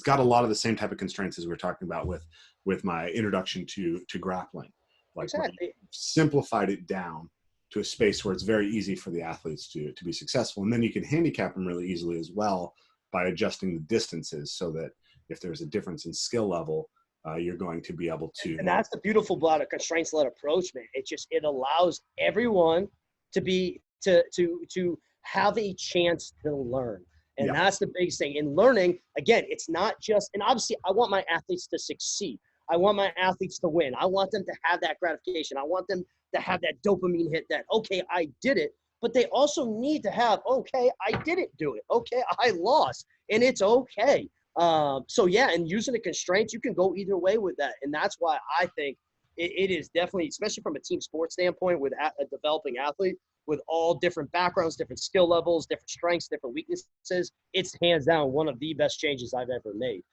got a lot of the same type of constraints as we were talking about with my introduction to grappling. Like exactly. Simplified it down to a space where it's very easy for the athletes to be successful. And then you can handicap them really easily as well by adjusting the distances so that if there's a difference in skill level, you're going to be able to. And that's the beautiful about a constraints-led approach, man. It allows everyone to have a chance to learn. And that's the biggest thing. In learning, again, it's not just, and obviously I want my athletes to succeed. I want my athletes to win. I want them to have that gratification. I want them to have that dopamine hit that, okay, I did it. But they also need to have, okay, I didn't do it. Okay, I lost. And it's okay. So yeah, and using the constraints, you can go either way with that. And that's why I think it is definitely, especially from a team sports standpoint with a developing athlete with all different backgrounds, different skill levels, different strengths, different weaknesses, it's hands down one of the best changes I've ever made.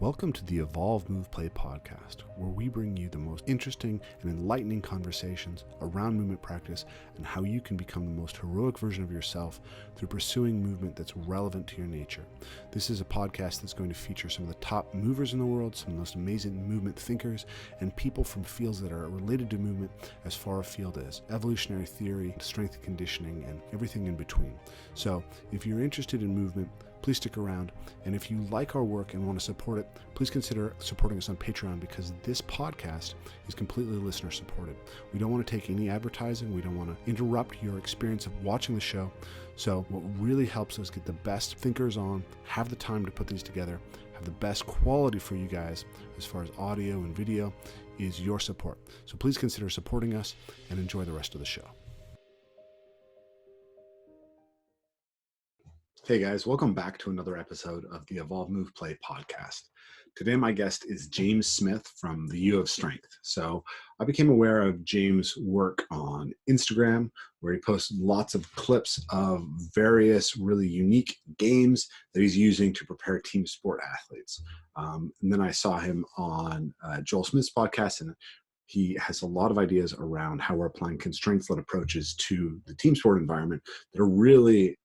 Welcome to the Evolve, Move, Play podcast, where we bring you the most interesting and enlightening conversations around movement practice and how you can become the most heroic version of yourself through pursuing movement that's relevant to your nature. This is a podcast that's going to feature some of the top movers in the world, some of the most amazing movement thinkers, and people from fields that are related to movement as far afield as evolutionary theory, strength and conditioning, and everything in between. So if you're interested in movement, please stick around. And if you like our work and want to support it, please consider supporting us on Patreon, because this podcast is completely listener supported. We don't want to take any advertising. We don't want to interrupt your experience of watching the show. So what really helps us get the best thinkers on, have the time to put these together, have the best quality for you guys as far as audio and video is your support. So please consider supporting us and enjoy the rest of the show. Hey guys, welcome back to another episode of the Evolve, Move, Play podcast. Today my guest is James Smith from the U of Strength. So I became aware of James' work on Instagram, where he posts lots of clips of various really unique games that he's using to prepare team sport athletes. And then I saw him on Joel Smith's podcast, and he has a lot of ideas around how we're applying constraints-led approaches to the team sport environment that are really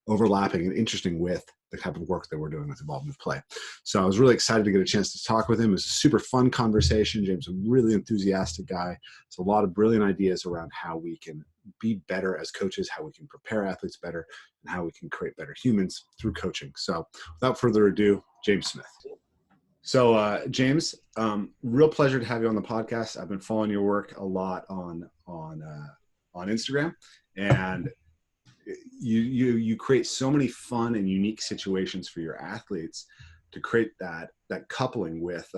overlapping and interesting with the type of work that we're doing with Evolve, Move, Play. So I was really excited to get a chance to talk with him. It was a super fun conversation. James is a really enthusiastic guy. It's a lot of brilliant ideas around how we can be better as coaches, how we can prepare athletes better, and how we can create better humans through coaching. So without further ado, James Smith. So James, real pleasure to have you on the podcast. I've been following your work a lot on Instagram, and you create so many fun and unique situations for your athletes to create that coupling with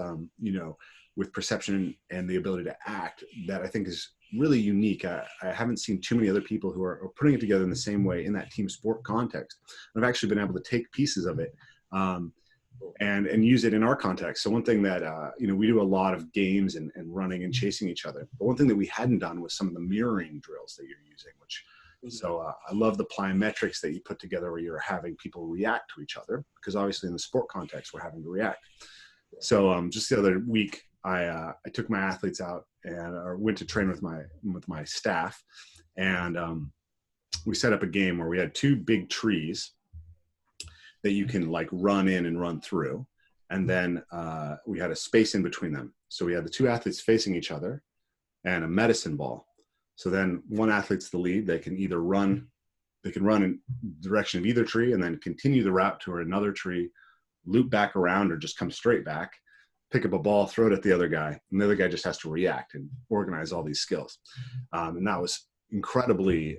with perception and the ability to act that I think is really unique. I haven't seen too many other people who are putting it together in the same way in that team sport context. I've actually been able to take pieces of it and use it in our context. So one thing that we do a lot of games and running and chasing each other, but one thing that we hadn't done was some of the mirroring drills that you're using, which so I love the plyometrics that you put together where you're having people react to each other, because obviously in the sport context, we're having to react. So just the other week, I took my athletes out and went to train with my staff. And we set up a game where we had two big trees that you can like run in and run through. And then we had a space in between them. So we had the two athletes facing each other and a medicine ball. So then one athlete's the lead. They can run in the direction of either tree and then continue the route to another tree, loop back around or just come straight back, pick up a ball, throw it at the other guy. And the other guy just has to react and organize all these skills. And that was incredibly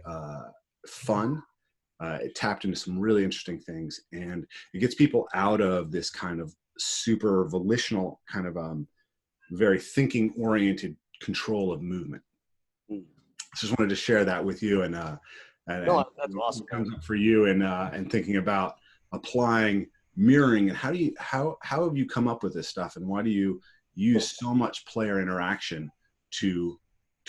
fun. It tapped into some really interesting things, and it gets people out of this kind of super volitional kind of very thinking oriented control of movement. Just wanted to share that with you, and no, that's awesome. Comes up for you, and thinking about applying mirroring, and how have you come up with this stuff, and why do you use so much player interaction to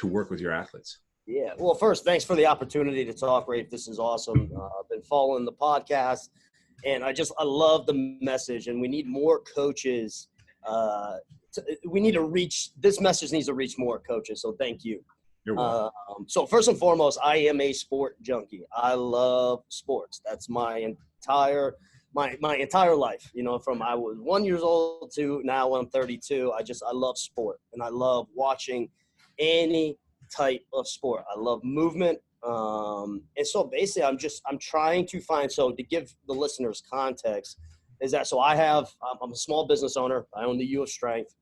work with your athletes? Yeah, well, first, thanks for the opportunity to talk, Rafe. This is awesome. I've been following the podcast, and I love the message, and we need more coaches. This message needs to reach more coaches, so thank you. You're welcome. So first and foremost, I am a sport junkie. I love sports. That's my entire life, you know, from I was 1 year old to now I'm 32. I love sport, and I love watching any type of sport. I love movement. And so basically I'm trying to find, so to give the listeners context is that, so I'm a small business owner. I own the U of Strength.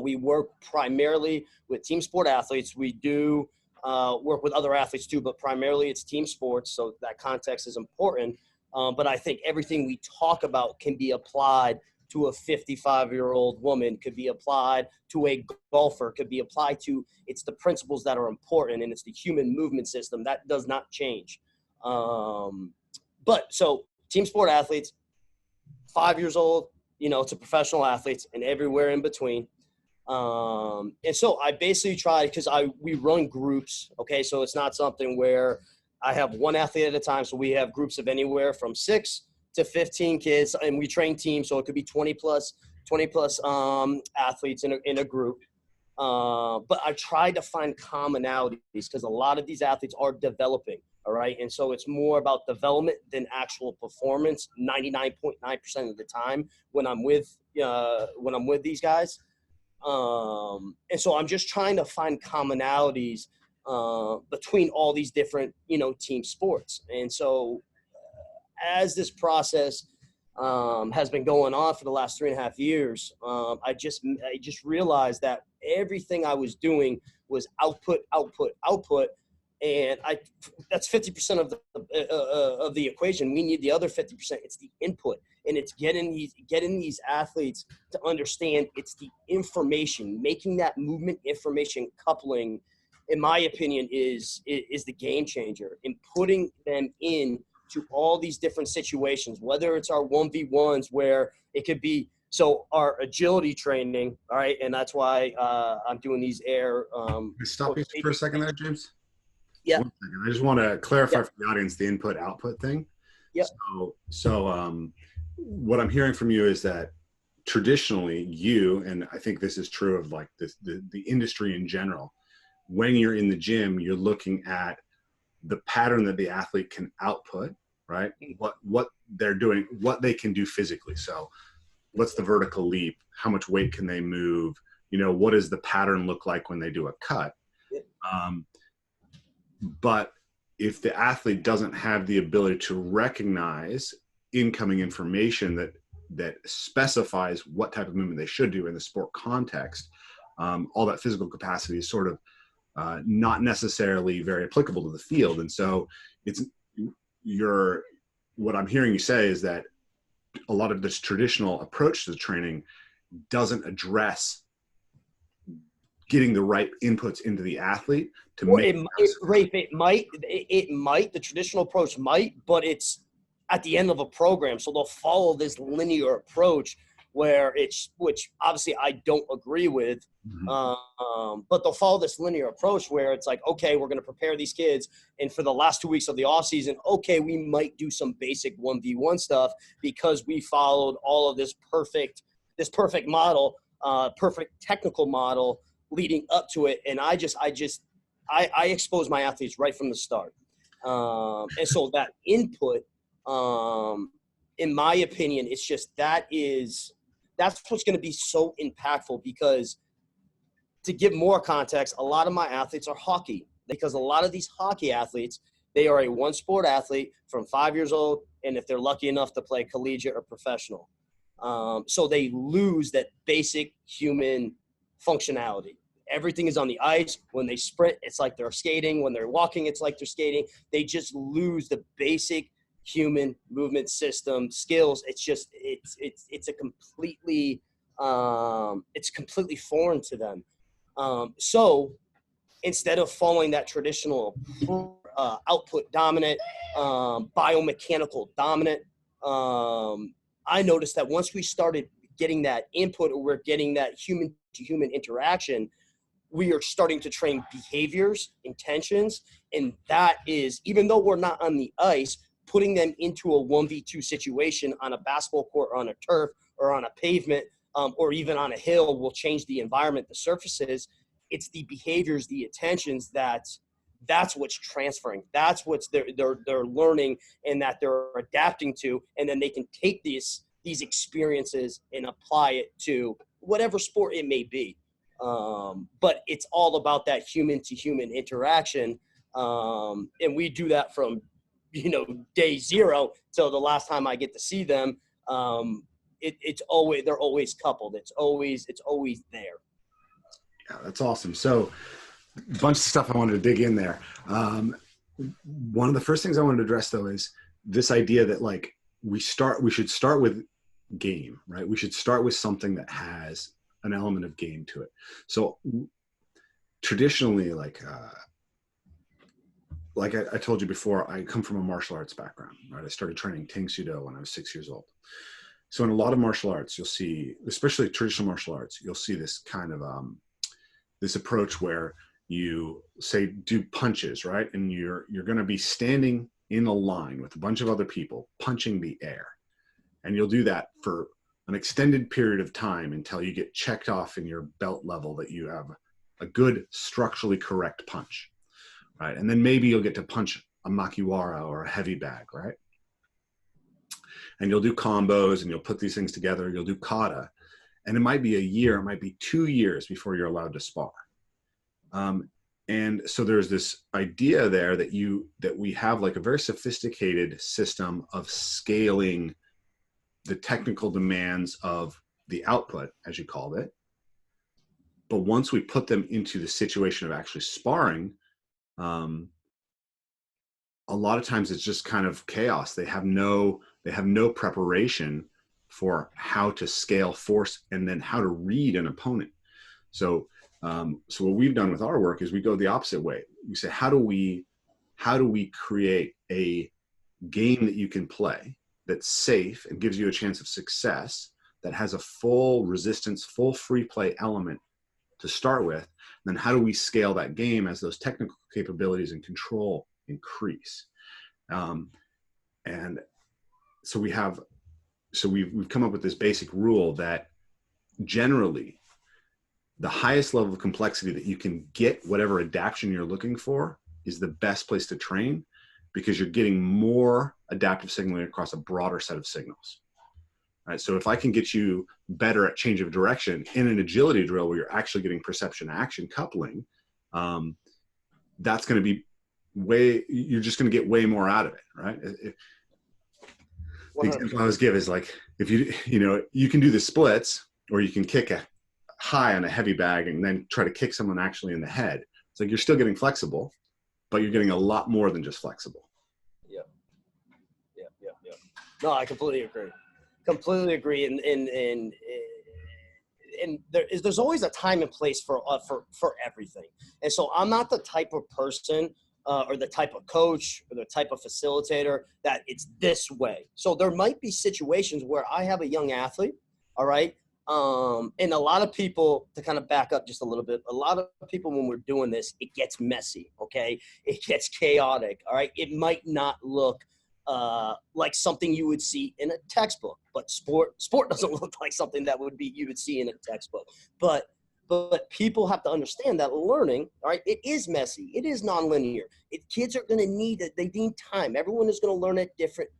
We work primarily with team sport athletes. We do work with other athletes too, but primarily it's team sports. So that context is important. But I think everything we talk about can be applied to a 55-year-old woman, could be applied to a golfer, could be applied to, it's the principles that are important, and it's the human movement system that does not change. But so team sport athletes, 5 years old, you know, to professional athletes and everywhere in between. And so I basically try, because we run groups, okay? So it's not something where I have one athlete at a time. So we have groups of anywhere from 6 to 15 kids, and we train teams. So it could be 20 plus athletes in a group. But I try to find commonalities, because a lot of these athletes are developing. All right. And so it's more about development than actual performance 99.9% of the time when I'm with these guys. And so I'm just trying to find commonalities between all these different, you know, team sports. And so as this process has been going on for the last 3.5 years, I just realized that everything I was doing was output. And that's 50% of the equation. We need the other 50%. It's the input, and it's getting these athletes to understand it's the information, making that movement information coupling, in my opinion, is the game changer in putting them in to all these different situations, whether it's our 1v1s where it could be, so our agility training. All right. And that's why I'm doing these air. Stop you for a second there, James. Yeah. I just want to clarify for the audience the input-output thing. Yeah. So what I'm hearing from you is that traditionally you, and I think this is true of like the industry in general, when you're in the gym, you're looking at the pattern that the athlete can output, right? What they're doing, what they can do physically. So what's the vertical leap? How much weight can they move? You know, what does the pattern look like when they do a cut? But if the athlete doesn't have the ability to recognize incoming information that specifies what type of movement they should do in the sport context, all that physical capacity is sort of not necessarily very applicable to the field. And so what I'm hearing you say is that a lot of this traditional approach to training doesn't address getting the right inputs into the athlete to make it might, the traditional approach might, but it's at the end of a program. So they'll follow this linear approach which obviously I don't agree with. But they'll follow this linear approach where it's like, okay, we're going to prepare these kids. And for the last 2 weeks of the off season, okay, we might do some basic 1v1 stuff because we followed all of this perfect model, perfect technical model leading up to it. And I expose my athletes right from the start. And so that input, in my opinion, it's just, that's what's going to be so impactful, because to give more context, a lot of my athletes are hockey, because a lot of these hockey athletes, they are a one sport athlete from 5 years old. And if they're lucky enough to play collegiate or professional, so they lose that basic human functionality. Everything is on the ice. When they sprint, it's like they're skating. When they're walking, it's like they're skating. They just lose the basic human movement system skills. It's just, it's completely foreign to them. So instead of following that traditional output dominant, biomechanical dominant, I noticed that once we started getting that input, or we're getting that human to human interaction, we are starting to train behaviors, intentions. And that is, even though we're not on the ice, putting them into a 1v2 situation on a basketball court or on a turf or on a pavement, or even on a hill will change the environment, the surfaces. It's the behaviors, the attentions that that's what's transferring. That's what's they're learning and that they're adapting to, and then they can take these experiences and apply it to whatever sport it may be. But it's all about that human to human interaction. And we do that from, day zero till the last time I get to see them. It's always, they're always coupled. It's always there. Yeah, that's awesome. So a bunch of stuff I wanted to dig in there. One of the first things I wanted to address though is this idea that like we should start with game, right? We should start with something that has an element of game to it. So traditionally, like I told you before, I come from a martial arts background, right? I started training Tang Sudo when I was 6 years old. So in a lot of martial arts, you'll see, especially traditional martial arts, you'll see this kind of this approach where you say do punches, right? And you're going to be standing in a line with a bunch of other people punching the air. And you'll do that for an extended period of time until you get checked off in your belt level that you have a good structurally correct punch, right? And then maybe you'll get to punch a makiwara or a heavy bag, right? And you'll do combos and you'll put these things together. You'll do kata. And it might be a year, it might be 2 years before you're allowed to spar. And so there's this idea there that we have like a very sophisticated system of scaling the technical demands of the output, as you called it. But once we put them into the situation of actually sparring, a lot of times it's just kind of chaos. They have no preparation for how to scale force and then how to read an opponent. So what we've done with our work is we go the opposite way. We say, how do we create a game that you can play that's safe and gives you a chance of success, that has a full resistance, full free play element to start with? Then how do we scale that game as those technical capabilities and control increase? And so we've come up with this basic rule that generally the highest level of complexity that you can get, whatever adaptation you're looking for, is the best place to train, because you're getting more adaptive signaling across a broader set of signals. Right? So if I can get you better at change of direction in an agility drill where you're actually getting perception action coupling, that's going to be you're just going to get way more out of it, right? The example I always give is like, if you can do the splits, or you can kick a high on a heavy bag and then try to kick someone actually in the head. It's like you're still getting flexible, but you're getting a lot more than just flexible. Yeah. No, I completely agree. And there's always a time and place for everything. And so I'm not the type of person or the type of coach or the type of facilitator that it's this way. So there might be situations where I have a young athlete, all right? And a lot of people, to kind of back up just a little bit, a lot of people, when we're doing this, it gets messy, okay? It gets chaotic, all right? It might not look like something you would see in a textbook, but sport doesn't look like something that you would see in a textbook. But people have to understand that learning, all right, it is messy. It is nonlinear. Kids are going to need it. They need time. Everyone is going to learn at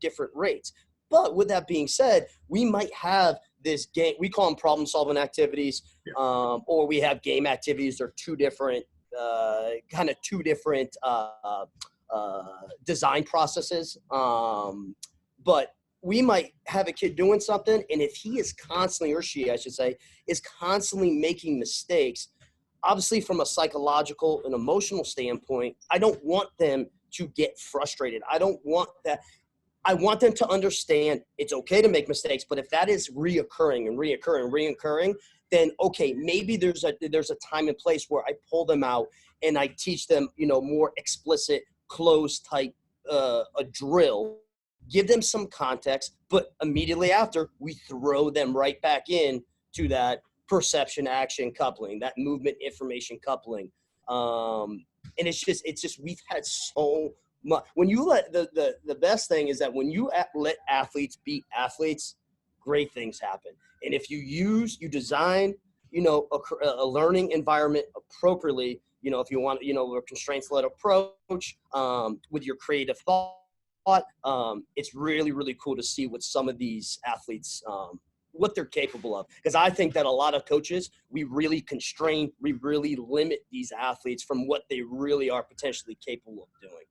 different rates. But with that being said, we might have this game, we call them problem solving activities, or we have game activities. They're two different design processes. But we might have a kid doing something, and if he is constantly, or she, I should say, is constantly making mistakes, obviously from a psychological and emotional standpoint, I don't want them to get frustrated. I don't want that. I want them to understand it's okay to make mistakes, but if that is reoccurring, then okay, maybe there's a time and place where I pull them out and I teach them, more explicit, closed type a drill, give them some context, but immediately after we throw them right back in to that perception action coupling, that movement information coupling. And it's just we've had so much. When you let the best thing is that when you let athletes be athletes, great things happen. And if you design, a learning environment appropriately, if you want, a constraints-led approach with your creative thought. It's really, really cool to see what some of these athletes, what they're capable of. Because I think that a lot of coaches, we really limit these athletes from what they really are potentially capable of doing.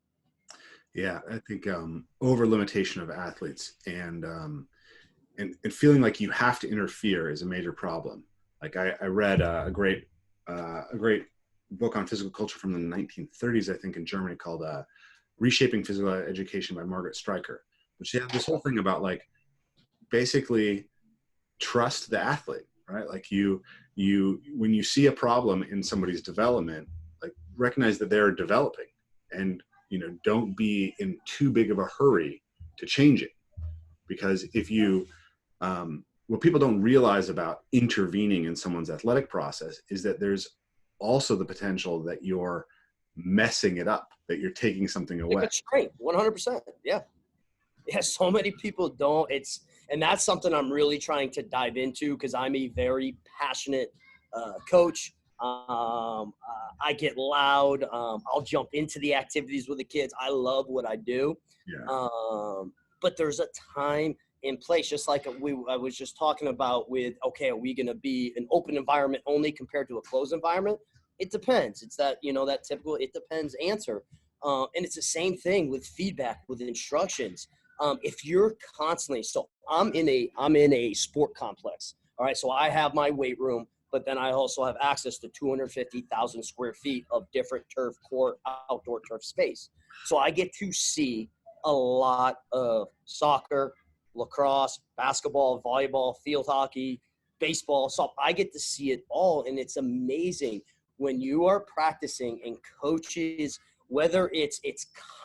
Yeah, I think over limitation of athletes and feeling like you have to interfere is a major problem. Like I read a great book on physical culture from the 1930s, I think, in Germany, called Reshaping Physical Education by Margaret Stryker. But she had this whole thing about, like, basically trust the athlete, right? Like you when you see a problem in somebody's development, like, recognize that they're developing, and don't be in too big of a hurry to change it. Because if you what people don't realize about intervening in someone's athletic process is that there's also the potential that you're messing it up, that you're taking something away. It's straight, 100%. Yeah. So many people don't. And that's something I'm really trying to dive into, because I'm a very passionate coach. I get loud. I'll jump into the activities with the kids. I love what I do. Yeah. But there's a time and place, just like I was just talking about with, okay, are we going to be an open environment only compared to a closed environment? It depends. It's that, that typical, it depends answer. And it's the same thing with feedback, with instructions. If you're constantly, so I'm in a sport complex. All right. So I have my weight room, but then I also have access to 250,000 square feet of different turf court, outdoor turf space. So I get to see a lot of soccer, lacrosse, basketball, volleyball, field hockey, baseball. So I get to see it all. And it's amazing when you are practicing and coaches, whether it's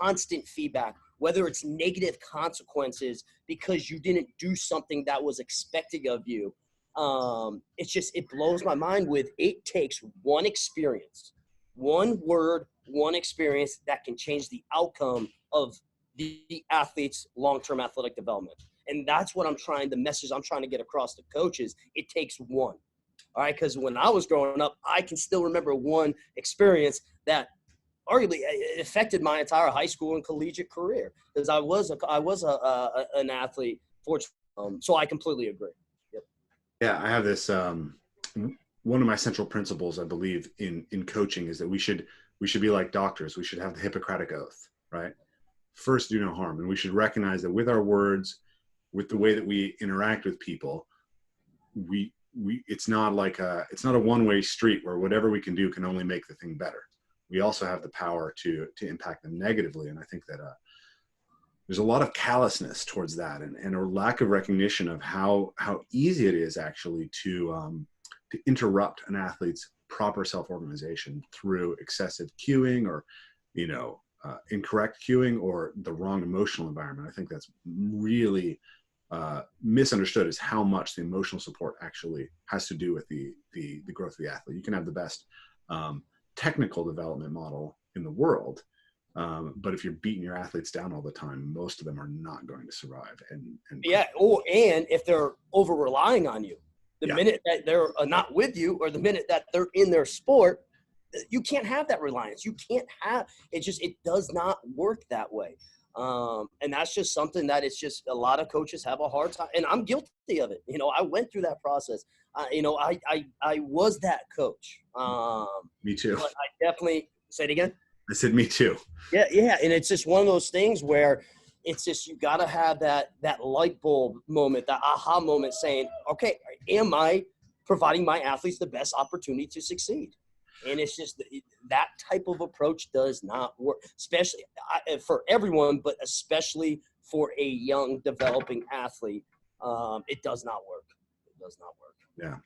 constant feedback, whether it's negative consequences because you didn't do something that was expected of you. It blows my mind. It takes one experience, one word, one experience that can change the outcome of the athlete's long-term athletic development. And that's what the message I'm trying to get across to coaches. It takes one. All right. Because when I was growing up, I can still remember one experience that arguably affected my entire high school and collegiate career, because I was an athlete. So I completely agree. Yep. Yeah, I have this. One of my central principles, I believe, in coaching is that we should be like doctors. We should have the Hippocratic Oath, right? First, do no harm, and we should recognize that with our words, with the way that we interact with people, it's not a one-way street where whatever we can do can only make the thing better. We also have the power to impact them negatively. And I think that there's a lot of callousness towards that, and a lack of recognition of how easy it is actually to interrupt an athlete's proper self-organization through excessive cueing or, incorrect cueing or the wrong emotional environment. I think that's really misunderstood, is how much the emotional support actually has to do with the growth of the athlete. You can have the best technical development model in the world, but if you're beating your athletes down all the time, most of them are not going to survive. And if they're over relying on you, the minute that they're not with you, or the minute that they're in their sport, you can't have that reliance. You can't have it. It does not work that way. And that's just something that it's just a lot of coaches have a hard time, and I'm guilty of it. I went through that process. I was that coach. Me too. But I definitely say it again. I said, me too. Yeah. And it's just one of those things where it's just, you got to have that light bulb moment, that aha moment saying, okay, am I providing my athletes the best opportunity to succeed? And it's just that type of approach does not work, especially for everyone, but especially for a young developing athlete. It does not work. It does not work. Yeah.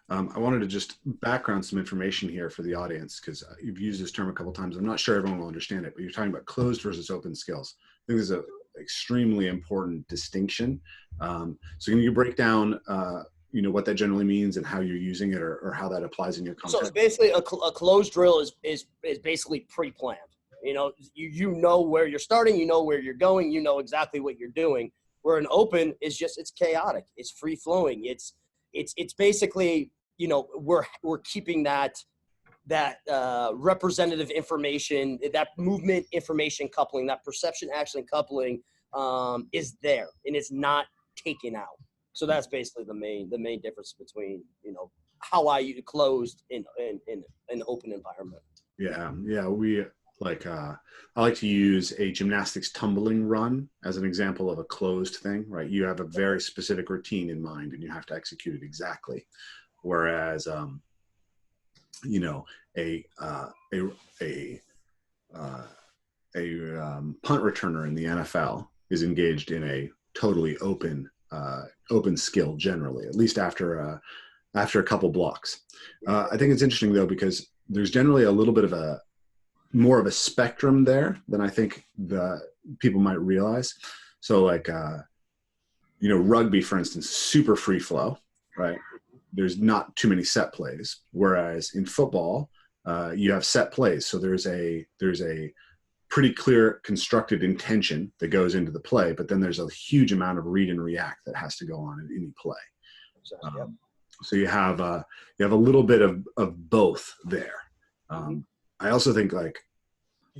I wanted to just background some information here for the audience, because you've used this term a couple of times. I'm not sure everyone will understand it, but you're talking about closed versus open skills. I think there's an extremely important distinction. So can you break down what that generally means and how you're using it, or how that applies in your context? So it's basically a closed drill is basically pre-planned. You know where you're starting, you know where you're going, you know exactly what you're doing. Where an open is just, it's chaotic, it's free flowing. It's basically, we're keeping that representative information, that movement information coupling, that perception action coupling is there and it's not taken out. So that's basically the main difference between, how I use closed in an open environment. Yeah. We like, I like to use a gymnastics tumbling run as an example of a closed thing, right? You have a very specific routine in mind and you have to execute it exactly. Whereas, a punt returner in the NFL is engaged in a totally open skill generally, at least after a couple blocks. I think it's interesting though, because there's generally a little bit of more of a spectrum there than I think the people might realize. So like, rugby, for instance, super free flow, right? There's not too many set plays. Whereas in football, you have set plays. So there's a pretty clear constructed intention that goes into the play, but then there's a huge amount of read and react that has to go on in any play. So you have a little bit of both there. I also think I've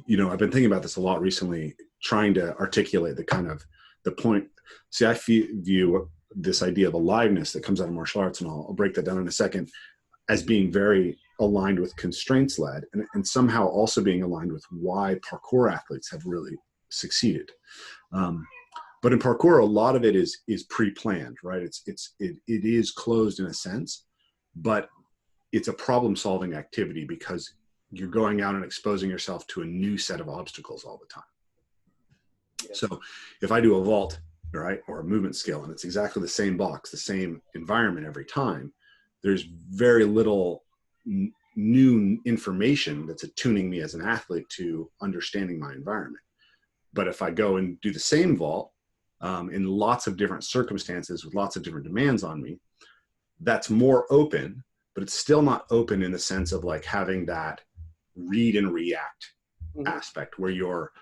been thinking about this a lot recently, trying to articulate the point. See, I view this idea of aliveness that comes out of martial arts, and I'll break that down in a second, as being very aligned with constraints led and somehow also being aligned with why parkour athletes have really succeeded. But in parkour, a lot of it is pre-planned, right? It is closed in a sense, but it's a problem solving activity because you're going out and exposing yourself to a new set of obstacles all the time. Yeah. So if I do a vault, right, or a movement skill, and it's exactly the same box, the same environment every time, there's very little new information that's attuning me as an athlete to understanding my environment. But if I go and do the same vault in lots of different circumstances with lots of different demands on me, that's more open, but it's still not open in the sense of like having that read and react aspect where you're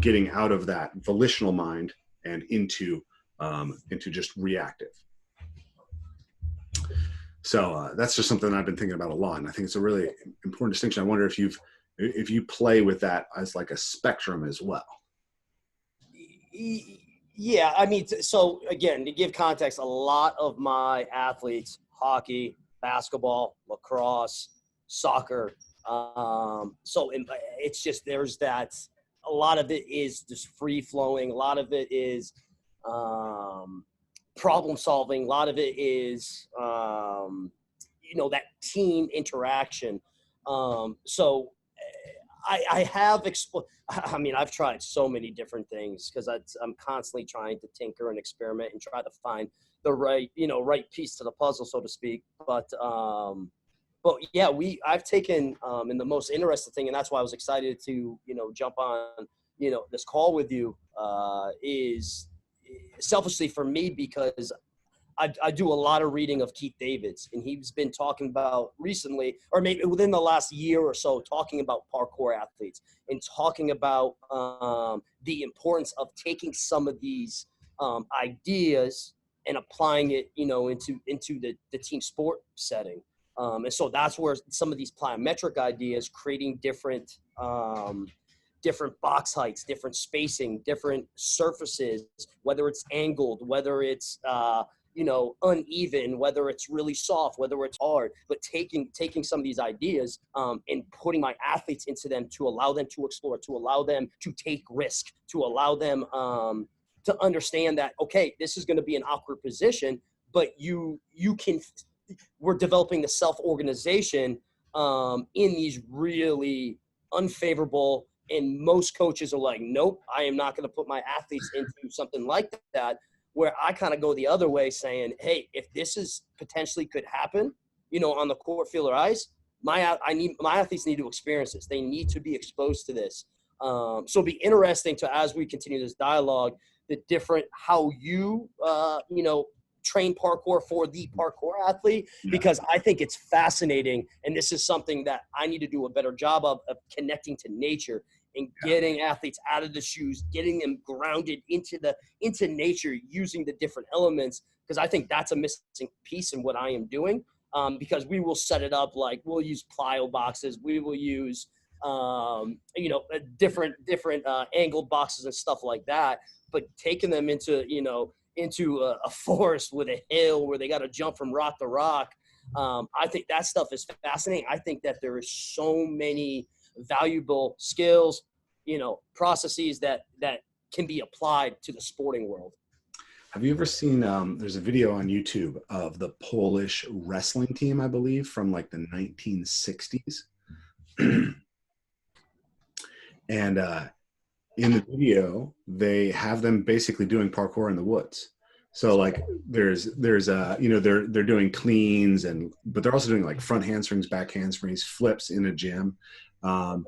getting out of that volitional mind and into just reactive. So that's just something I've been thinking about a lot, and I think it's a really important distinction. I wonder if you play with that as like a spectrum as well. Yeah, I mean, so again, to give context, a lot of my athletes, hockey, basketball, lacrosse, soccer, so it's just there's that. A lot of it is just free flowing. A lot of it is problem solving. A lot of it is, that team interaction. So I have I've tried so many different things because I'm constantly trying to tinker and experiment and try to find the right piece to the puzzle, so to speak. But yeah, I've taken, and the most interesting thing, and that's why I was excited to, jump on, this call with you, is selfishly for me, because I do a lot of reading of Keith David's, and he's been talking about recently, or maybe within the last year or so, talking about parkour athletes and talking about the importance of taking some of these ideas and applying it, into the team sport setting. And so that's where some of these plyometric ideas, creating different box heights, different spacing, different surfaces, whether it's angled, whether it's, uneven, whether it's really soft, whether it's hard, but taking some of these ideas and putting my athletes into them to allow them to explore, to allow them to take risk, to allow them to understand that, okay, this is going to be an awkward position, but we're developing the self-organization in these really unfavorable, and most coaches are like, nope, I am not going to put my athletes into something like that, where I kind of go the other way saying, hey, if this is potentially could happen, on the court, field, or ice, my athletes need to experience this. They need to be exposed to this. So it'll be interesting as we continue this dialogue, the different, how you, train parkour for the parkour athlete, because I think it's fascinating. And this is something that I need to do a better job of connecting to nature and getting athletes out of the shoes, getting them grounded into nature, using the different elements, because I think that's a missing piece in what I am doing. because we will set it up like we'll use plyo boxes. We will use, different angled boxes and stuff like that. But taking them into a forest with a hill where they got to jump from rock to rock, I think that stuff is fascinating. I think that there is so many valuable skills, processes that can be applied to the sporting world. Have you ever seen, there's a video on YouTube of the Polish wrestling team, I believe, from like the 1960s. And in the video, they have them basically doing parkour in the woods. So like they're doing cleans, but they're also doing like front handsprings, back handsprings, flips in a gym. And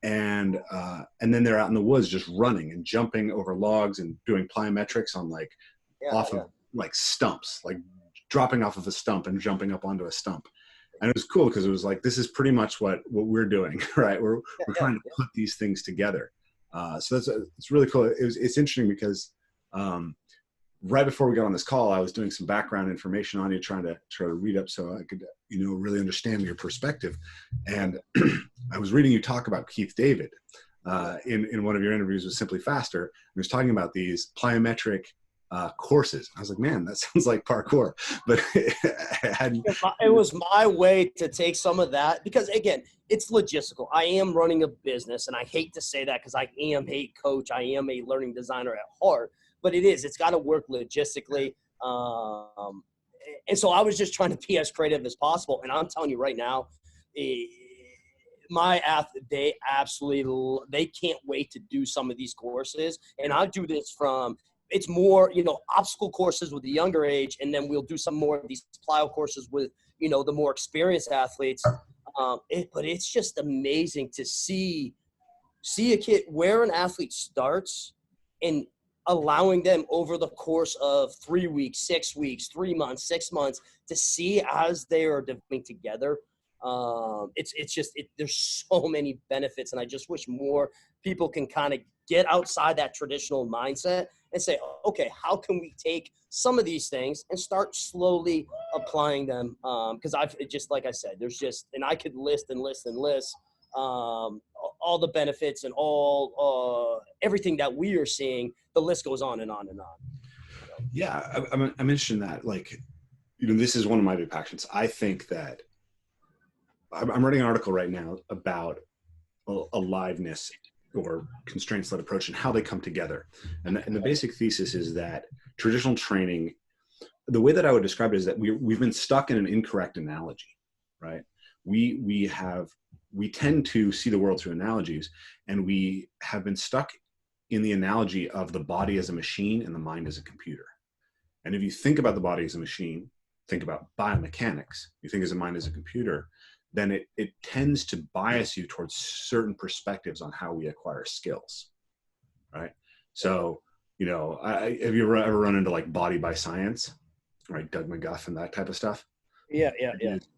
then they're out in the woods just running and jumping over logs and doing plyometrics on like of like stumps, like dropping off of a stump and jumping up onto a stump. And it was cool because it was like, this is pretty much what we're doing, right? We're trying to put these things together. So it's really cool. It's interesting because right before we got on this call, I was doing some background information on you, trying to read up so I could, really understand your perspective. And I was reading you talk about Keith David in one of your interviews with Simply Faster. He was talking about these plyometric courses. I was like, man, that sounds like parkour. But it was my way to take some of that, because again, it's logistical. I am running a business, and I hate to say that because I am a coach. I am a learning designer at heart, but it's got to work logistically. And so I was just trying to be as creative as possible. And I'm telling you right now, my athletes, they can't wait to do some of these courses. And I do this from, it's more, obstacle courses with the younger age. And then we'll do some more of these plyo courses with, the more experienced athletes. But it's just amazing to see a kid, where an athlete starts, and allowing them over the course of 3 weeks, 6 weeks, 3 months, 6 months, to see as they are developing together. There's so many benefits, and I just wish more people can kind of get outside that traditional mindset and say, okay, how can we take some of these things and start slowly applying them? Because like I said, and I could list all the benefits and everything that we are seeing. The list goes on and on and on. Yeah, I'm interested in that. Like, this is one of my big passions. I think that I'm writing an article right now about aliveness or constraints-led approach and how they come together. And the basic thesis is that traditional training, the way that I would describe it is that we've been stuck in an incorrect analogy, right? We tend to see the world through analogies, and we have been stuck in the analogy of the body as a machine and the mind as a computer. And if you think about the body as a machine, think about biomechanics, you think as a mind as a computer, then it tends to bias you towards certain perspectives on how we acquire skills, right? So, have you ever run into like Body by Science, right? Doug McGuff and that type of stuff? Yeah.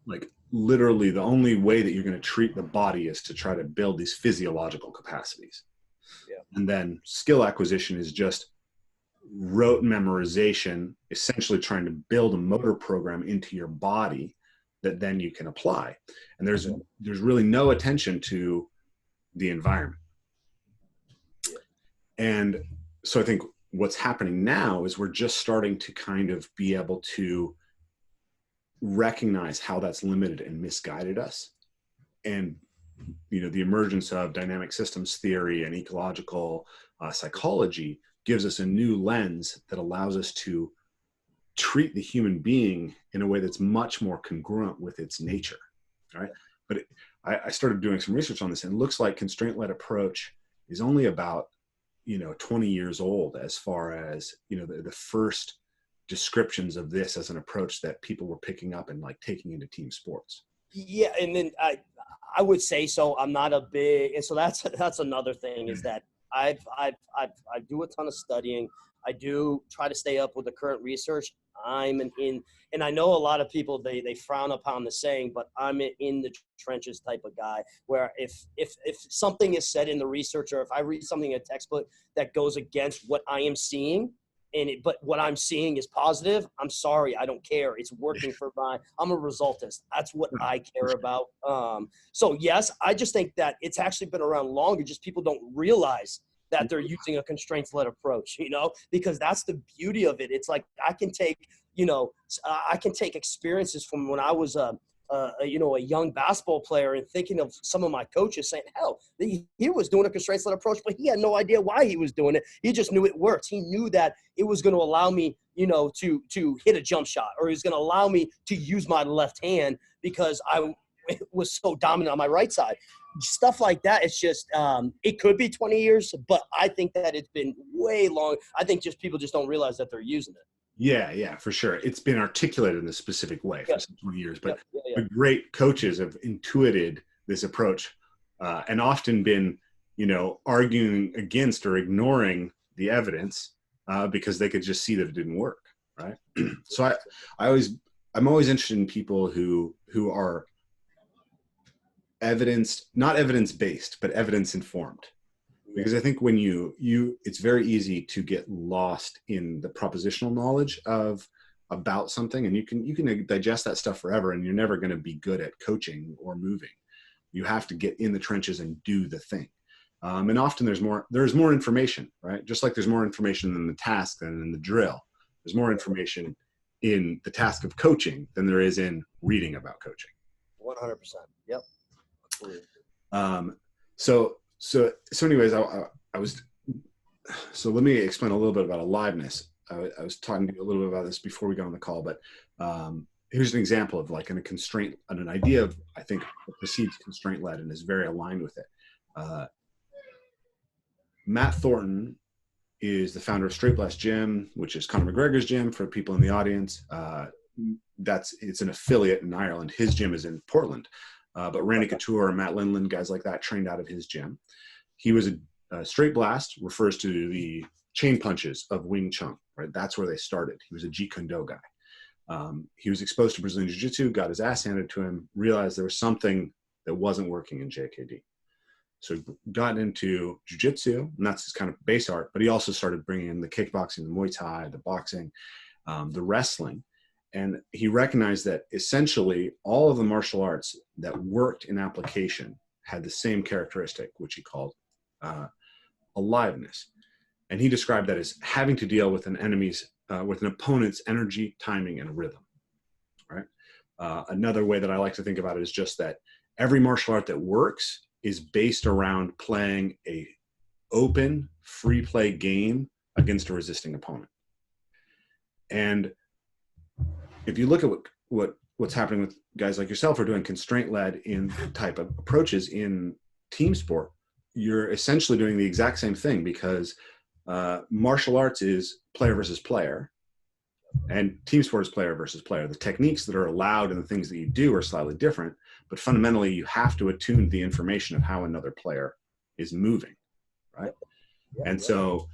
Like literally the only way that you're going to treat the body is to try to build these physiological capacities. Yeah. And then skill acquisition is just rote memorization, essentially trying to build a motor program into your body that then you can apply. And there's really no attention to the environment. Yeah. And so I think what's happening now is we're just starting to kind of be able to recognize how that's limited and misguided us. And the emergence of dynamic systems theory and ecological psychology gives us a new lens that allows us to treat the human being in a way that's much more congruent with its nature, right? But I started doing some research on this, and it looks like constraint-led approach is only about 20 years old as far as the first descriptions of this as an approach that people were picking up and like taking into team sports. Yeah, and then I would say so. I'm not a big, and so that's another thing is that I do a ton of studying. I do try to stay up with the current research. And I know a lot of people, they frown upon the saying, but I'm in the trenches type of guy, where if something is said in the research, or if I read something in a textbook that goes against what I am seeing but what I'm seeing is positive, I'm sorry, I don't care. It's working for I'm a resultist. That's what I care about. So yes, I just think that it's actually been around longer. Just people don't realize that they're using a constraints-led approach, because that's the beauty of it. It's like I can take experiences from when I was a young basketball player and thinking of some of my coaches saying, hell, he was doing a constraints-led approach, but he had no idea why he was doing it. He just knew it worked. He knew that it was going to allow me, to hit a jump shot, or it was going to allow me to use my left hand because I was so dominant on my right side. Stuff like that. It's just, it could be 20 years, but I think that it's been way long. I think people just don't realize that they're using it. Yeah, for sure. It's been articulated in a specific way for 20 years, but the great coaches have intuited this approach and often been, arguing against or ignoring the evidence because they could just see that it didn't work, right? So I'm always interested in people who are not evidence-based, but evidence-informed. Because I think when it's very easy to get lost in the propositional knowledge about something, and you can digest that stuff forever, and you're never going to be good at coaching or moving. You have to get in the trenches and do the thing. And often there's more information, right? Just like there's more information in the task than in the drill. There's more information in the task of coaching than there is in reading about coaching. 100%. Yep. So anyways, so let me explain a little bit about Aliveness. I was talking to you a little bit about this before we got on the call, but here's an example of like an idea of, I think, what precedes constraint-led and is very aligned with it. Matt Thornton is the founder of Straight Blast Gym, which is Conor McGregor's gym for people in the audience. It's an affiliate in Ireland. His gym is in Portland. But Randy Couture and Matt Lindland, guys like that, trained out of his gym. He was a Straight Blast, refers to the chain punches of Wing Chun, right? That's where they started. He was a Jeet Kune Do guy. He was exposed to Brazilian Jiu-Jitsu, got his ass handed to him, realized there was something that wasn't working in JKD. So he got into Jiu-Jitsu, and that's his kind of base art, but he also started bringing in the kickboxing, the Muay Thai, the boxing, the wrestling. And he recognized that essentially all of the martial arts that worked in application had the same characteristic, which he called aliveness. And he described that as having to deal with with an opponent's energy, timing, and rhythm, right? Another way that I like to think about it is just that every martial art that works is based around playing a open, free play game against a resisting opponent. And if you look at what's happening with guys like yourself who are doing constraint-led in type of approaches in team sport, you're essentially doing the exact same thing, because martial arts is player versus player, and team sport is player versus player. The techniques that are allowed and the things that you do are slightly different, but fundamentally you have to attune the information of how another player is moving, right? And so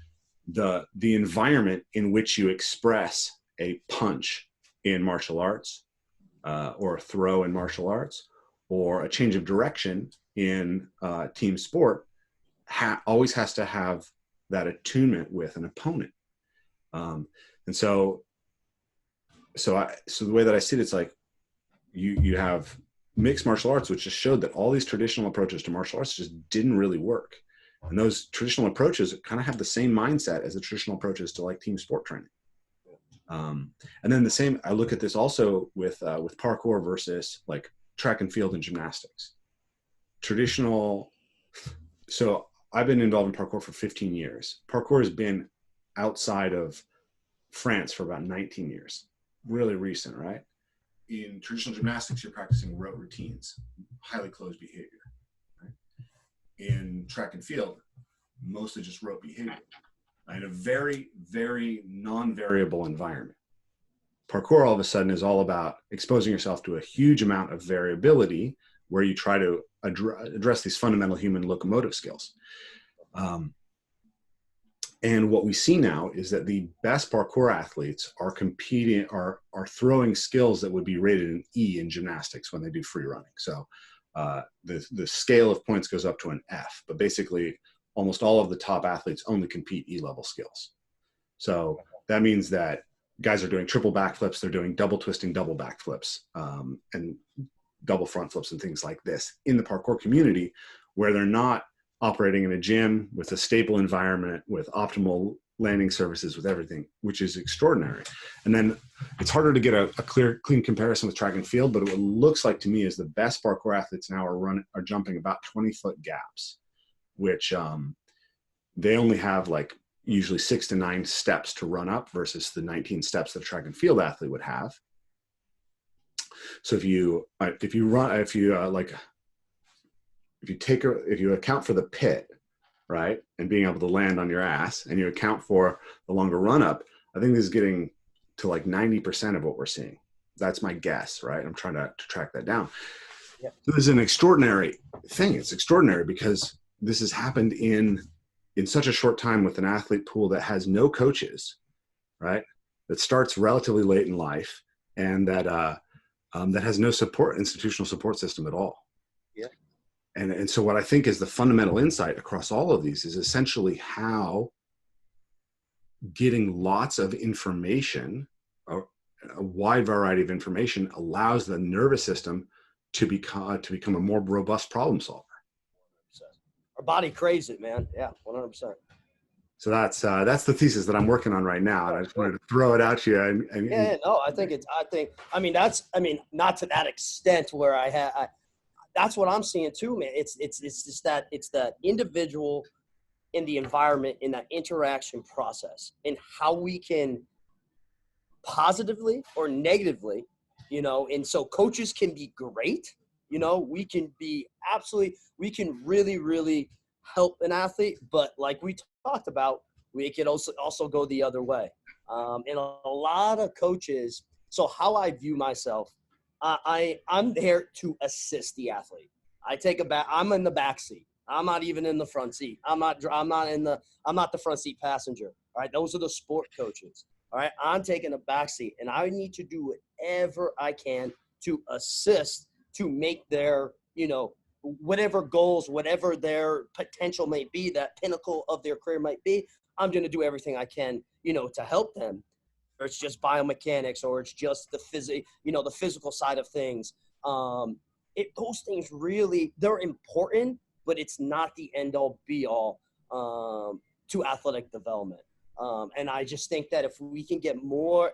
the environment in which you express a punch in martial arts, or a throw in martial arts, or a change of direction in team sport, always has to have that attunement with an opponent. And so the way that I see it, it's like you have mixed martial arts, which just showed that all these traditional approaches to martial arts just didn't really work. And those traditional approaches kind of have the same mindset as the traditional approaches to like team sport training. And then I look at this also with parkour versus like track and field and gymnastics. So I've been involved in parkour for 15 years. Parkour has been outside of France for about 19 years. Really recent, right? In traditional gymnastics, you're practicing rote routines, highly closed behavior, right? In track and field, mostly just rote behavior in a very, very non-variable environment. Parkour all of a sudden is all about exposing yourself to a huge amount of variability where you try to address these fundamental human locomotive skills. And what we see now is that the best parkour athletes are throwing skills that would be rated an E in gymnastics when they do free running. So the scale of points goes up to an F, but basically almost all of the top athletes only compete E-level skills. So that means that guys are doing triple backflips, they're doing double twisting, double backflips, and double front flips and things like this in the parkour community, where they're not operating in a gym with a stable environment, with optimal landing surfaces, with everything, which is extraordinary. And then it's harder to get a clean comparison with track and field, but what it looks like to me is the best parkour athletes now are jumping about 20-foot gaps, which they only have like usually 6 to 9 steps to run up versus the 19 steps that a track and field athlete would have. So if you account for the pit, right, and being able to land on your ass, and you account for the longer run up, I think this is getting to like 90% of what we're seeing. That's my guess, right? I'm trying to track that down. Yep. This is an extraordinary thing. It's extraordinary because this has happened in such a short time with an athlete pool that has no coaches, right? That starts relatively late in life, and that has no institutional support system at all. Yeah. And so what I think is the fundamental insight across all of these is essentially how getting lots of information, a wide variety of information, allows the nervous system to become a more robust problem solver. Our body craves it, man. Yeah, 100%. So that's the thesis that I'm working on right now, and I just wanted to throw it out to you. Not to that extent where that's what I'm seeing too, man. It's just that it's the individual in the environment, in that interaction process, and how we can positively or negatively, and so coaches can be great. We can really, really help an athlete, but like we talked about, we could also go the other way. And a lot of coaches, so how I view myself, I'm there to assist the athlete. I'm in the back seat. I'm not even in the front seat. I'm not the front seat passenger. All right. Those are the sport coaches. All right. I'm taking a back seat, and I need to do whatever I can to assist, to make their, whatever goals, whatever their potential may be, that pinnacle of their career might be. I'm going to do everything I can, to help them. Or it's just biomechanics, or it's just the physical side of things. Those things really, they're important, but it's not the end all be all to athletic development. And I just think that if we can get more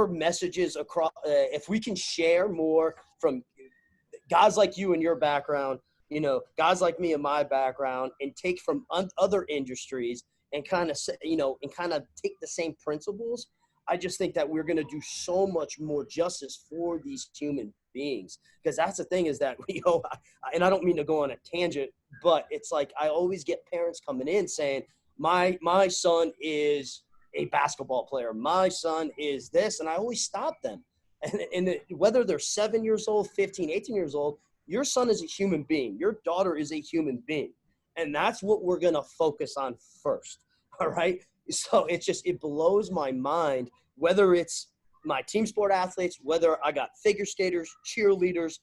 messages across, if we can share more from guys like you in your background, guys like me in my background, and take from other industries and kind of take the same principles, I just think that we're going to do so much more justice for these human beings. Because that's the thing, is that, and I don't mean to go on a tangent, but it's like I always get parents coming in saying, my son is a basketball player. My son is this. And I always stop them. And whether they're 7 years old, 15, 18 years old, your son is a human being. Your daughter is a human being. And that's what we're going to focus on first. All right. So it blows my mind, whether it's my team sport athletes, whether I got figure skaters, cheerleaders,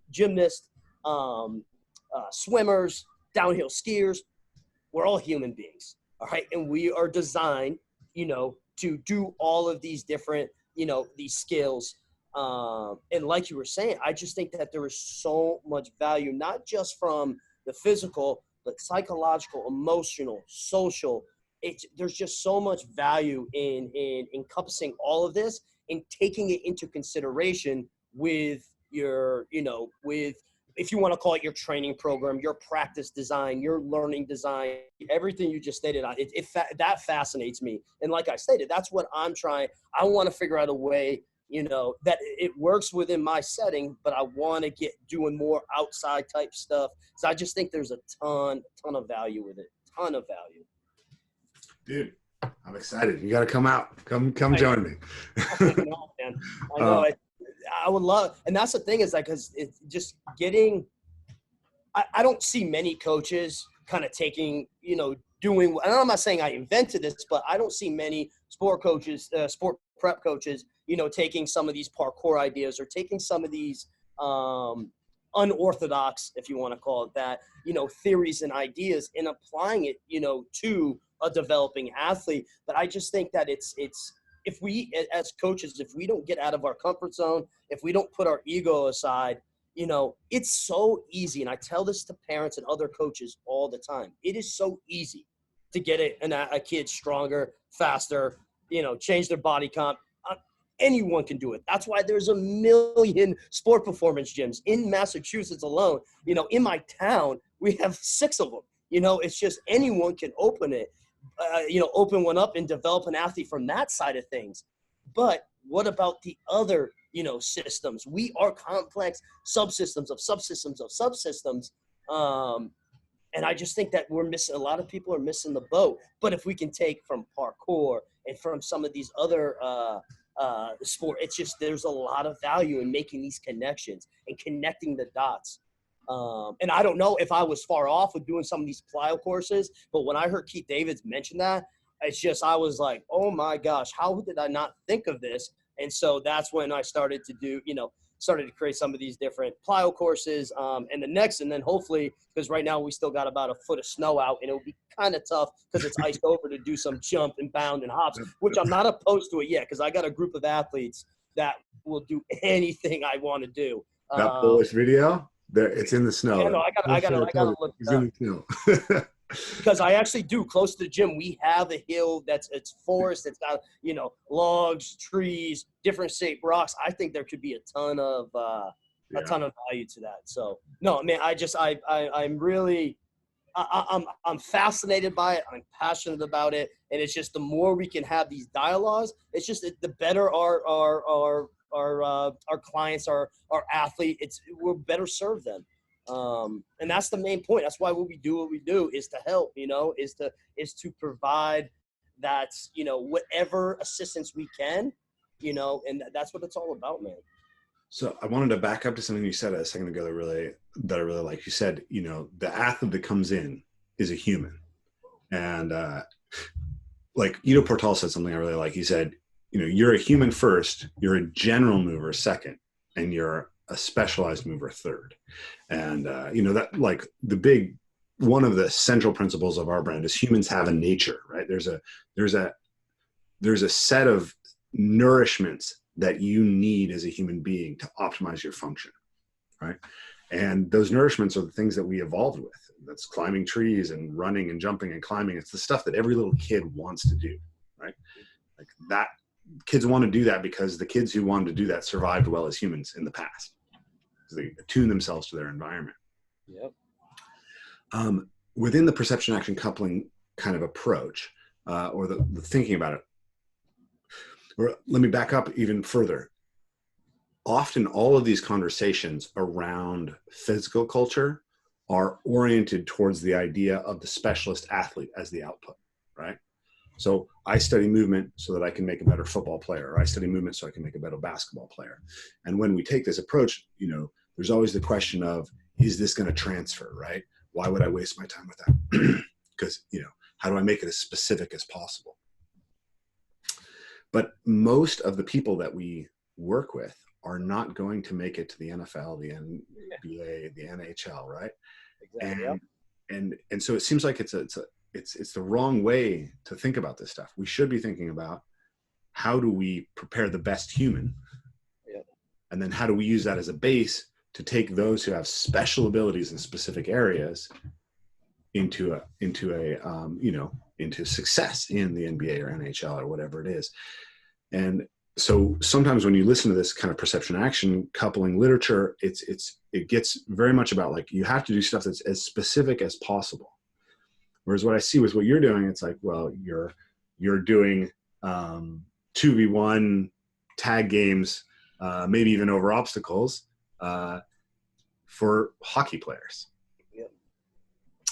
gymnasts, swimmers, downhill skiers. We're all human beings. All right. And we are designed, to do all of these different, these skills. And like you were saying, I just think that there is so much value, not just from the physical, but psychological, emotional, social. There's just so much value in encompassing all of this and taking it into consideration with your, if you want to call it your training program, your practice design, your learning design, everything you just stated, that fascinates me. And like I stated, that's what I'm trying. I want to figure out a way, that it works within my setting, but I want to get doing more outside type stuff. So I just think there's a ton of value with it. Ton of value. Dude, I'm excited. You got to come out. Come join me. I know, man. I know. I would love, and that's the thing, is like, because it's just getting, I don't see many coaches kind of taking, doing, and I'm not saying I invented this, but I don't see many sport coaches, sport prep coaches, taking some of these parkour ideas, or taking some of these unorthodox, if you want to call it that, theories and ideas, and applying it, to a developing athlete. But I just think that it's if we as coaches, if we don't get out of our comfort zone, if we don't put our ego aside, you know, it's so easy. And I tell this to parents and other coaches all the time. It is so easy to get a kid stronger, faster, you know, change their body comp. Anyone can do it. That's why there's a million sport performance gyms in Massachusetts alone. You know, in my town, we have 6 of them. You know, it's just anyone can open it, you know, open one up and develop an athlete from that side of things. But what about the other, you know, systems? We are complex subsystems of subsystems of subsystems. And I just think that we're missing, a lot of people are missing the boat. But if we can take from parkour and from some of these other sport, it's just, there's a lot of value in making these connections and connecting the dots. And I don't know if I was far off with doing some of these plyo courses, but when I heard Keith Davids mention that, it's just, I was like, oh my gosh, how did I not think of this? And so that's when I started to do, you know, started to create some of these different plyo courses. And the next, and then hopefully, because right now we still got about a foot of snow out, and it will be kind of tough because it's iced over to do some jump and bound and hops, which I'm not opposed to it yet, because I got a group of athletes that will do anything I want to do. That Polish video, there, it's in the snow. Yeah, no, I gotta look it up. It's in the snow. Because I actually do, close to the gym, we have a hill it's forest, it's got, you know, logs, trees, different shaped rocks. I think there could be a ton of value to that. So no, man, I'm really, I'm fascinated by it. I'm passionate about it. And it's just, the more we can have these dialogues, it's just the better our clients, our athlete, we'll better serve them. And that's the main point. That's why what we do is to help, you know, is to provide that, you know, whatever assistance we can, you know, and that's what it's all about, man. So I wanted to back up to something you said a second ago that I really like. You said, you know, the athlete that comes in is a human. And like Ido Portal said something I really like. He said, you know, you're a human first, you're a general mover second, and you're a specialized mover third. And you know, that, like, one of the central principles of our brand is humans have a nature, right? There's a set of nourishments that you need as a human being to optimize your function, right? And those nourishments are the things that we evolved with. That's climbing trees and running and jumping and climbing. It's the stuff that every little kid wants to do, right? Like that, kids want to do that because the kids who wanted to do that survived well as humans in the past. They attune themselves to their environment. Yep. Within the perception action coupling kind of approach, or the thinking about it, or let me back up even further. Often all of these conversations around physical culture are oriented towards the idea of the specialist athlete as the output, right? So I study movement so that I can make a better football player, or I study movement so I can make a better basketball player. And when we take this approach, you know, there's always the question of, is this going to transfer, right? Why would I waste my time with that? Because, you know, how do I make it as specific as possible? But most of the people that we work with are not going to make it to the NFL, the NBA, the NHL, right? Exactly. And so it seems like it's the wrong way to think about this stuff. We should be thinking about, how do we prepare the best human? Yep. And then how do we use that as a base to take those who have special abilities in specific areas into success in the NBA or NHL or whatever it is. And so sometimes when you listen to this kind of perception action coupling literature, it gets very much about, like, you have to do stuff that's as specific as possible. Whereas what I see with what you're doing, it's like, well, you're doing 2v1 tag games, maybe even over obstacles, for hockey players. Yep.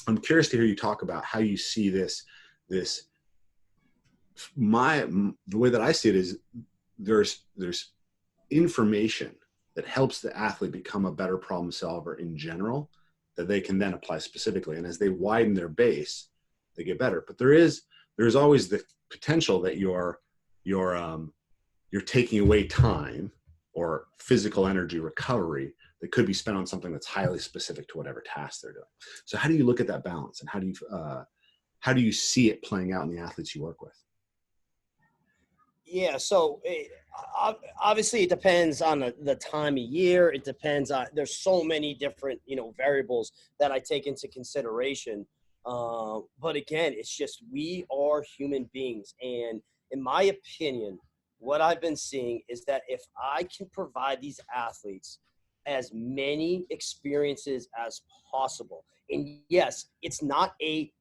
I'm curious to hear you talk about how you see this. The way that I see it is there's information that helps the athlete become a better problem solver in general that they can then apply specifically. And as they widen their base, they get better. But there's always the potential that you're taking away time or physical energy recovery that could be spent on something that's highly specific to whatever task they're doing. So how do you look at that balance, and how how do you see it playing out in the athletes you work with? Yeah, so obviously it depends on the time of year. It depends on, there's so many different, variables that I take into consideration. But again, it's just, we are human beings. And in my opinion, what I've been seeing is that if I can provide these athletes as many experiences as possible, and yes, it's not a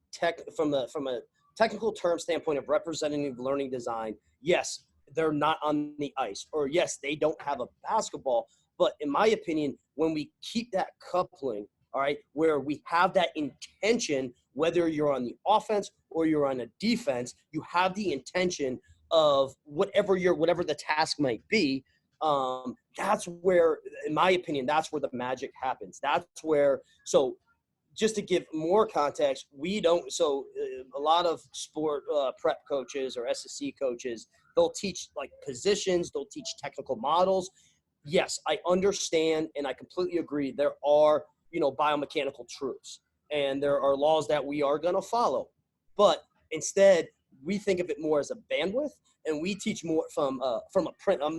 from a technical term standpoint of representative learning design, yes, they're not on the ice, or yes, they don't have a basketball. But in my opinion, when we keep that coupling, all right, where we have that intention, whether you're on the offense or you're on a defense, you have the intention of whatever the task might be. That's where, in my opinion, that's where the magic happens. That's where, so just to give more context, a lot of sport prep coaches or SSC coaches, they'll teach like positions, they'll teach technical models. Yes, I understand and I completely agree. There are, biomechanical truths and there are laws that we are going to follow. But instead, we think of it more as a bandwidth, and we teach more from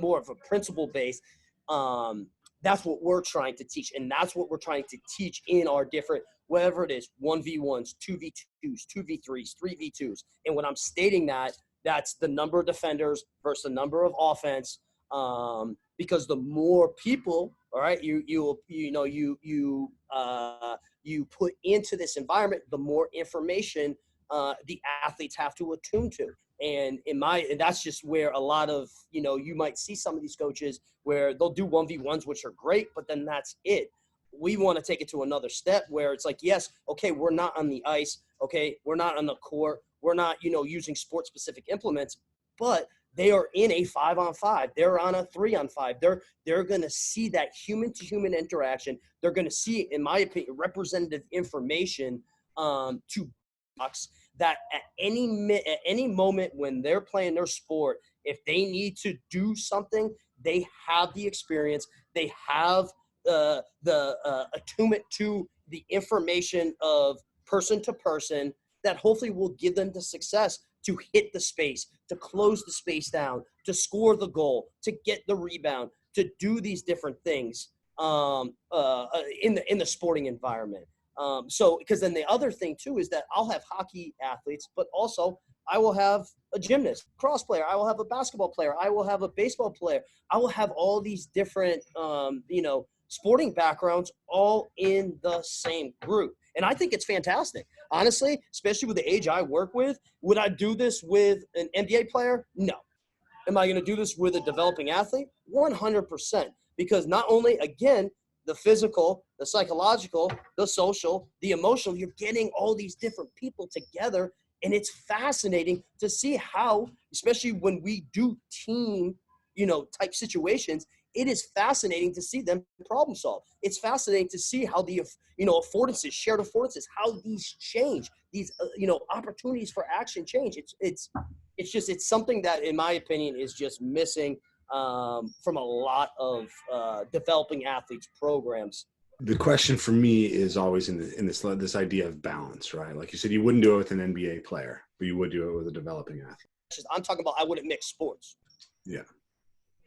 more of a principle base. That's what we're trying to teach, and that's what we're trying to teach in our different, whatever it is, 1v1s, 2v2s, 2v3s, 3v2s. And when I'm stating that, that's the number of defenders versus the number of offense, because the more people, all right, you put into this environment, the more information the athletes have to attune to. And that's just where a lot of, you might see some of these coaches where they'll do 1v1s, which are great, but then that's it. We want to take it to another step where it's like, yes, okay, we're not on the ice. Okay, we're not on the court. We're not, using sport-specific implements, but they are in a 5-on-5. They're on a 3-on-5. They're going to see that human-to-human interaction. They're going to see, in my opinion, representative information to box that at any moment when they're playing their sport, if they need to do something, they have the experience. They have the attunement to the information of person to person that hopefully will give them the success to hit the space, to close the space down, to score the goal, to get the rebound, to do these different things in the sporting environment. Because then the other thing too is that I'll have hockey athletes, but also I will have a gymnast, cross player. I will have a basketball player. I will have a baseball player. I will have all these different, sporting backgrounds all in the same group. And I think it's fantastic. Honestly, especially with the age I work with, would I do this with an NBA player? No. Am I going to do this with a developing athlete? 100%. Because not only, again, the physical, the psychological, the social, the emotional, you're getting all these different people together. And it's fascinating to see how, especially when we do team, type situations, it is fascinating to see them problem solve. It's fascinating to see how the, affordances, shared affordances, how these change, these, opportunities for action change. It's something that, in my opinion, is just missing from a lot of developing athletes programs. The question for me is always in this idea of balance, right? Like you said, you wouldn't do it with an NBA player, but you would do it with a developing athlete. I'm talking about I wouldn't mix sports. Yeah.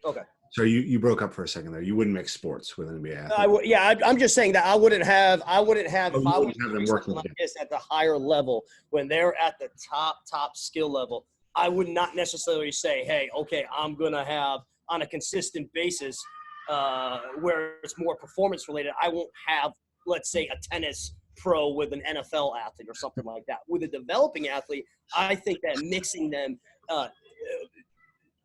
Okay. So you broke up for a second there. You wouldn't mix sports with an NBA athlete. I'm just saying that I wouldn't have if I was doing something like this at the higher level, when they're at the top skill level, I would not necessarily say, hey, okay, I'm going to have on a consistent basis where it's more performance related. I won't have, let's say, a tennis pro with an NFL athlete or something like that. With a developing athlete, I think that mixing them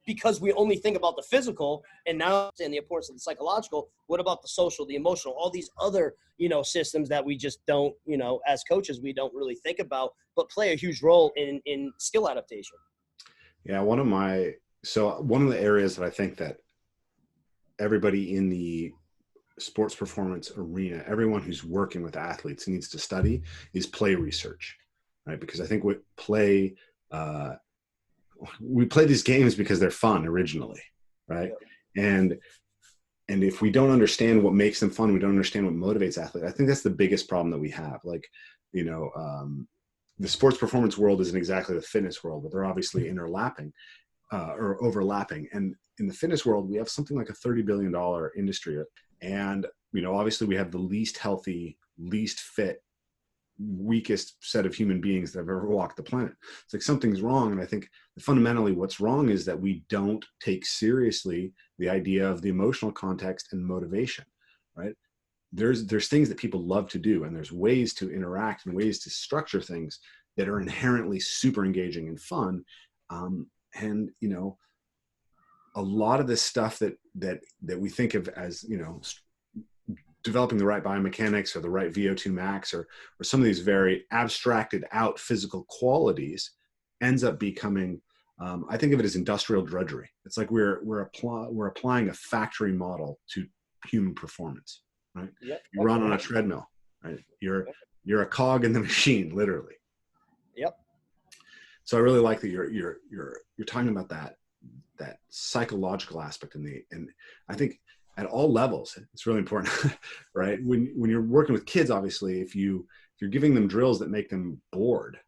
because we only think about the physical and now and the importance of the psychological, what about the social, the emotional, all these other, systems that we just don't, as coaches, we don't really think about, but play a huge role in skill adaptation. Yeah. One of the areas that I think that everybody in the sports performance arena, everyone who's working with athletes needs to study is play research, right? Because I think we play these games because they're fun originally, right? Yeah. And if we don't understand what makes them fun, we don't understand what motivates athletes. I think that's the biggest problem that we have. Like, the sports performance world isn't exactly the fitness world, but they're obviously or overlapping. And in the fitness world, we have something like a $30 billion industry. And, obviously we have the least healthy, least fit, weakest set of human beings that have ever walked the planet. It's like something's wrong. And I think fundamentally what's wrong is that we don't take seriously the idea of the emotional context and motivation, right? There's things that people love to do, and there's ways to interact and ways to structure things that are inherently super engaging and fun. And a lot of this stuff that we think of as developing the right biomechanics or the right VO2 max or some of these very abstracted out physical qualities ends up becoming, I think of it as industrial drudgery. It's like we're applying a factory model to human performance, right? Yep. You run on a treadmill, right? You're a cog in the machine, literally. Yep. So I really like that you're talking about that psychological aspect and I think at all levels, it's really important, right? When you're working with kids, obviously, if you're giving them drills that make them bored,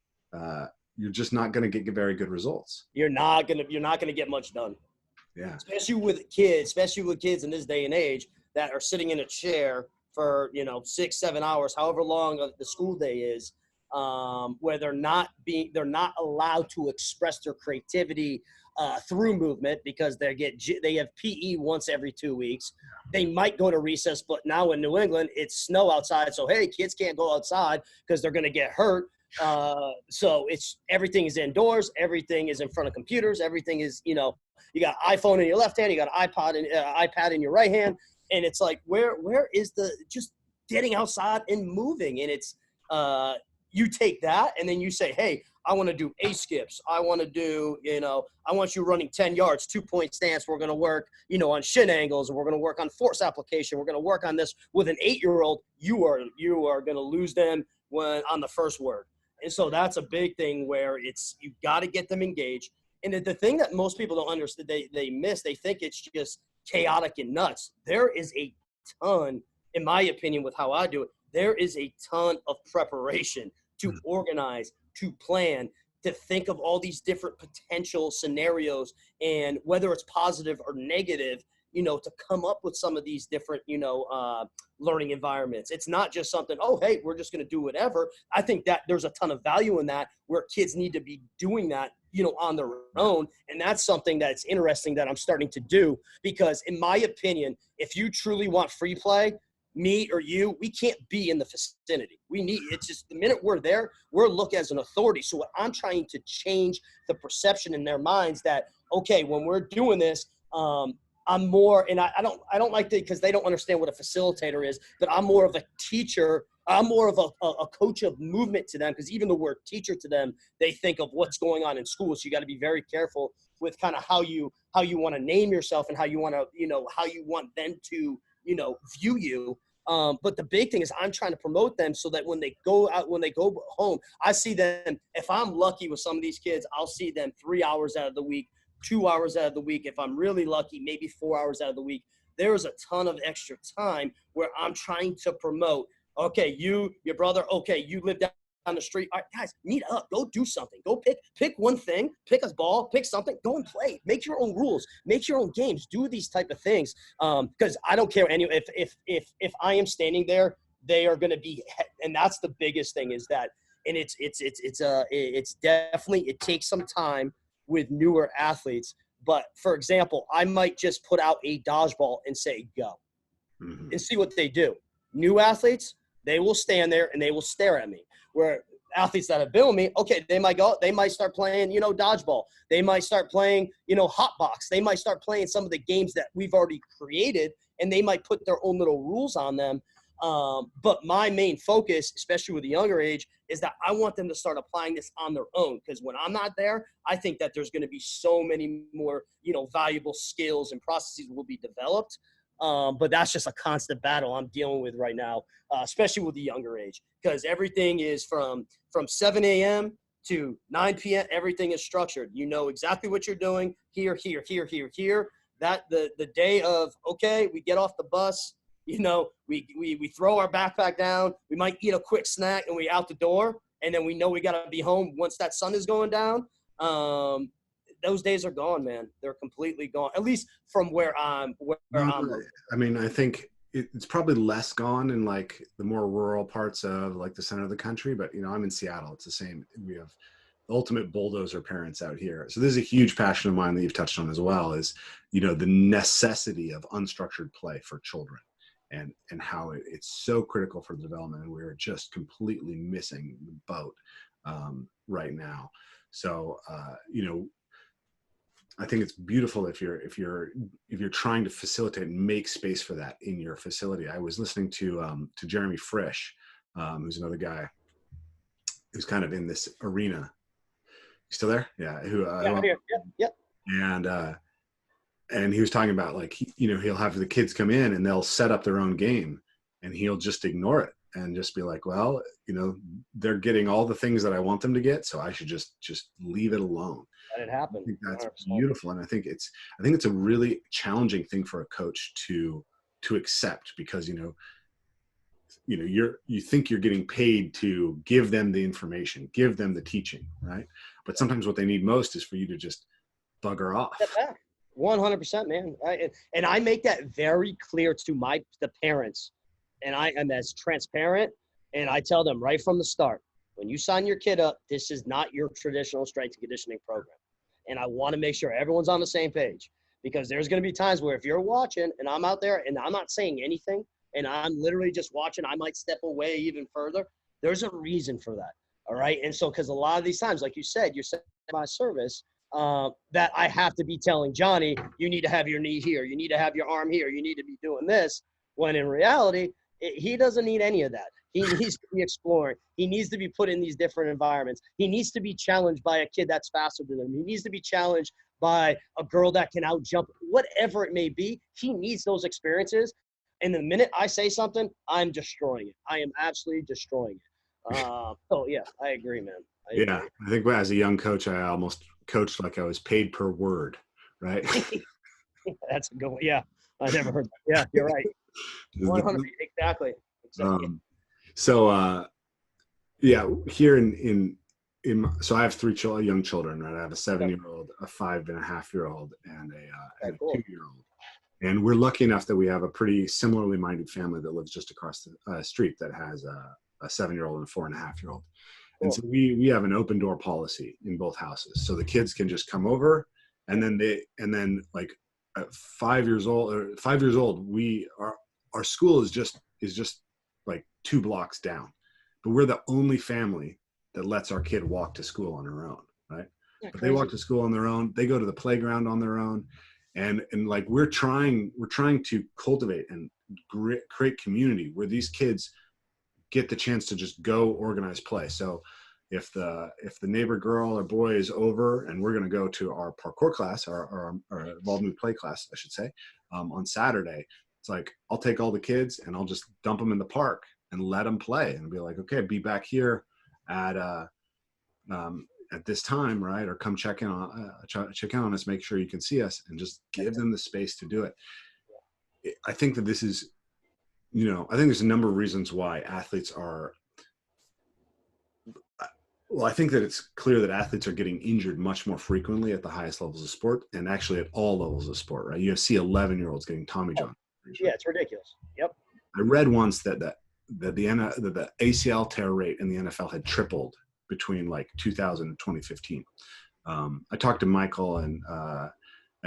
you're just not going to get very good results. You're not gonna get much done. Yeah. Especially with kids in this day and age that are sitting in a chair for 6-7 hours, however long the school day is, where they're not allowed to express their creativity through movement because they have PE once every 2 weeks. They might go to recess, but now in New England it's snow outside, so hey, kids can't go outside because they're going to get hurt. So everything is indoors, everything is in front of computers, everything is you got iPhone in your left hand, you got an iPad in your right hand, and it's like where is the just getting outside and moving? And it's you take that and then you say, hey, I want to do A skips. I want to do, I want you running 10 yards, 2-point stance. We're going to work, on shin angles, and we're going to work on force application. We're going to work on this with an 8-year-old. You are going to lose them on the first word. And so that's a big thing where you got to get them engaged. And the thing that most people don't understand, they miss, they think it's just chaotic and nuts. There is a ton, in my opinion, with how I do it, there is a ton of preparation to organize, to plan, to think of all these different potential scenarios and whether it's positive or negative, to come up with some of these different, learning environments. It's not just something, oh, hey, we're just going to do whatever. I think that there's a ton of value in that where kids need to be doing that, on their own. And that's something that's interesting that I'm starting to do because in my opinion, if you truly want free play, me or you, we can't be in the vicinity. It's just the minute we're there, we're looked as an authority. So what I'm trying to change the perception in their minds that, okay, when we're doing this, I'm more, and I don't like that because they don't understand what a facilitator is, but I'm more of a teacher. I'm more of a coach of movement to them because even the word teacher to them, they think of what's going on in school. So you got to be very careful with kind of how you want to name yourself and how you want to, how you want them to, view you. But the big thing is I'm trying to promote them so that when they go home, I see them, if I'm lucky with some of these kids, I'll see them 3 hours out of the week, 2 hours out of the week. If I'm really lucky, maybe 4 hours out of the week. There is a ton of extra time where I'm trying to promote, okay, your brother, okay, you live down the street. All right, guys, meet up. Go do something. Go pick one thing. Pick a ball. Pick something. Go and play. Make your own rules. Make your own games. Do these type of things. Because I don't care. If I am standing there, they are going to be. And that's the biggest thing is that. And it's definitely it takes some time with newer athletes. But for example, I might just put out a dodgeball and say go, and see what they do. New athletes, they will stand there and they will stare at me. Where athletes that have been with me, okay, they might start playing, dodgeball. They might start playing, hot box. They might start playing some of the games that we've already created, and they might put their own little rules on them. But my main focus, especially with the younger age, is that I want them to start applying this on their own. Because when I'm not there, I think that there's going to be so many more, valuable skills and processes will be developed. But that's just a constant battle I'm dealing with right now, especially with the younger age, because everything is from 7 a.m. to 9 p.m. Everything is structured. You know exactly what you're doing here. That the day of, okay, we get off the bus, we throw our backpack down. We might eat a quick snack and we out the door. and then we know we got to be home once that sun is going down. Those days are gone, man. They're completely gone. At least from where I'm. I mean, I think it's probably less gone in like the more rural parts of like the center of the country. But you know, I'm in Seattle. It's the same. We have the ultimate bulldozer parents out here. So this is a huge passion of mine that you've touched on as well. Is, you know, the necessity of unstructured play for children, and how it's so critical for the development, and we're just completely missing the boat right now. So you know, I think it's beautiful if you're trying to facilitate and make space for that in your facility. I was listening to Jeremy Frisch, who's another guy who's kind of in this arena. You still there? Yeah. And he was talking about like, you know, he'll have the kids come in and they'll set up their own game, and he'll just ignore it and just be like, well, you know, they're getting all the things that I want them to get, so I should just leave it alone. Let it happen. I think that's 100%. Beautiful. And I think it's a really challenging thing for a coach to accept, because, you know, you think you're getting paid to give them the information, give them the teaching, right? But sometimes what they need most is for you to just bugger off. 100%, man. And I make that very clear to the parents, and I am as transparent, and I tell them right from the start, when you sign your kid up, this is not your traditional strength and conditioning program. And I want to make sure everyone's on the same page, because there's going to be times where if you're watching and I'm out there and I'm not saying anything and I'm literally just watching, I might step away even further. There's a reason for that. All right. And so, because a lot of these times, like you said, you're setting my service, that I have to be telling Johnny, you need to have your knee here. You need to have your arm here. You need to be doing this. When in reality, he doesn't need any of that. He needs to be exploring. He needs to be put in these different environments. He needs to be challenged by a kid that's faster than him. He needs to be challenged by a girl that can out-jump, whatever it may be. He needs those experiences. And the minute I say something, I'm destroying it. I am absolutely destroying it. So, yeah, I agree, man. I think as a young coach, I almost coached like I was paid per word, right? That's a good one. Yeah, I never heard that. Yeah, you're right. 100%. Exactly. So, here so I have three young children, right? I have a 7-year-old, a 5.5-year-old, and a 2-year-old. And we're lucky enough that we have a pretty similarly minded family that lives just across the street that has a 7-year-old and a 4.5-year-old. Cool. And so we have an open door policy in both houses. So the kids can just come over, and then like at 5 years old, our school is just like 2 blocks down, but we're the only family that lets our kid walk to school on her own, right? Yeah, but crazy. They walk to school on their own. They go to the playground on their own. And like we're trying to cultivate and create community where these kids get the chance to just go organize play. So if the neighbor girl or boy is over and we're going to go to our parkour class, our evolved move play class, I should say, on Saturday, it's like, I'll take all the kids and I'll just dump them in the park and let them play and be like, okay, be back here at this time, right? Or come check in on us, make sure you can see us, and just give them the space to do it. I think that this is, I think there's a number of reasons why athletes are, I think that it's clear that athletes are getting injured much more frequently at the highest levels of sport, and actually at all levels of sport, right? You see 11-year-olds getting Tommy John. Yeah, it's ridiculous. Yep. I read once that the ACL tear rate in the NFL had tripled between like 2000 and 2015. I talked to Michael and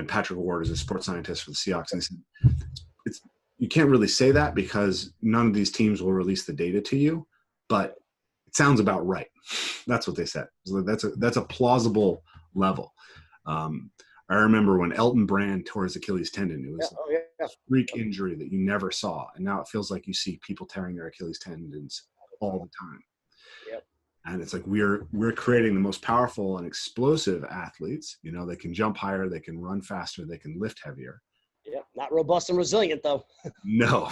Patrick Ward, as a sports scientist for the Seahawks, and they said, you can't really say that because none of these teams will release the data to you, but it sounds about right. That's what they said. So that's a plausible level. I remember when Elton Brand tore his Achilles tendon. It was a freak injury that you never saw, and now it feels like you see people tearing their Achilles tendons all the time. Yep. And it's like we're creating the most powerful and explosive athletes. They can jump higher, they can run faster, they can lift heavier. Yeah, not robust and resilient though. No,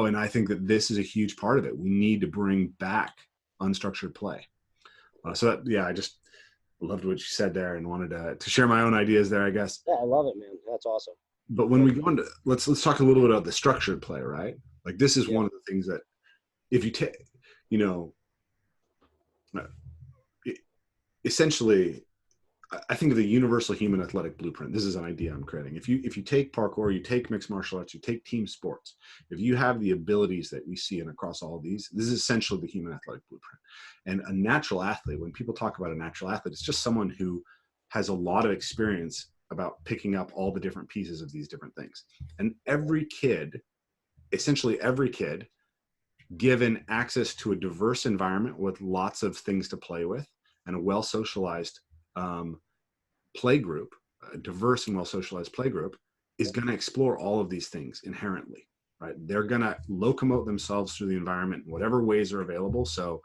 and I think that this is a huge part of it. We need to bring back unstructured play. I just loved what you said there and wanted to share my own ideas there, I guess. Yeah, I love it, man. That's awesome. But when we go into, let's talk a little bit about the structured play, right? Like this is one of the things that if you take, essentially, I think of the universal human athletic blueprint. This is an idea I'm creating. If you take parkour, you take mixed martial arts, you take team sports, if you have the abilities that we see in across all of these, this is essentially the human athletic blueprint. And a natural athlete, when people talk about a natural athlete, it's just someone who has a lot of experience about picking up all the different pieces of these different things. And every kid, essentially every kid, given access to a diverse environment with lots of things to play with and a well-socialized play group, a diverse and well-socialized play group, is going to explore all of these things inherently, right? They're going to locomote themselves through the environment in whatever ways are available. So,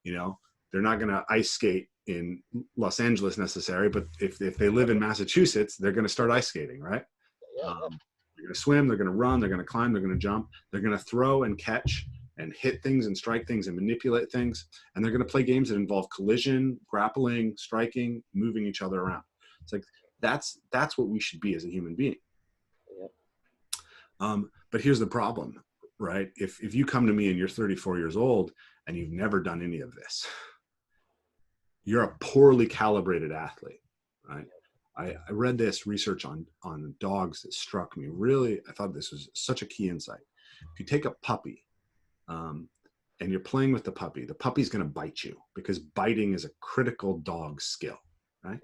they're not going to ice skate in Los Angeles necessarily, but if they live in Massachusetts, they're going to start ice skating, right? They're going to swim, they're going to run, they're going to climb, they're going to jump, they're going to throw and catch and hit things and strike things and manipulate things. And they're going to play games that involve collision, grappling, striking, moving each other around. It's like, that's what we should be as a human being. But here's the problem, right? If you come to me and you're 34 years old and you've never done any of this, you're a poorly calibrated athlete, right? I read this research on dogs that struck me. Really, I thought this was such a key insight. If you take a puppy, and you're playing with the puppy's going to bite you, because biting is a critical dog skill, right?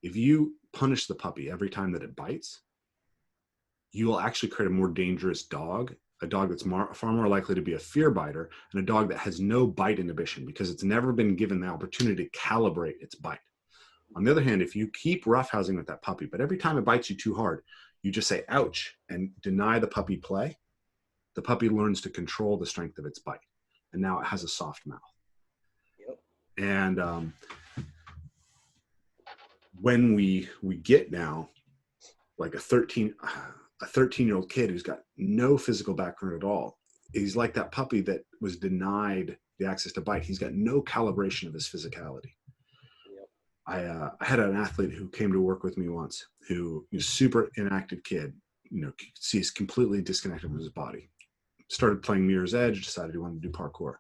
If you punish the puppy every time that it bites, you will actually create a more dangerous dog, a dog that's far more likely to be a fear biter, and a dog that has no bite inhibition because it's never been given the opportunity to calibrate its bite. On the other hand, if you keep roughhousing with that puppy, but every time it bites you too hard, you just say, ouch, and deny the puppy play, the puppy learns to control the strength of its bite. And now it has a soft mouth. And when we get now, like a 13-year-old kid who's got no physical background at all, he's like that puppy that was denied the access to bite. He's got no calibration of his physicality. I had an athlete who came to work with me once, who is a super inactive kid, sees completely disconnected from his body. Started playing Mirror's Edge, decided he wanted to do parkour.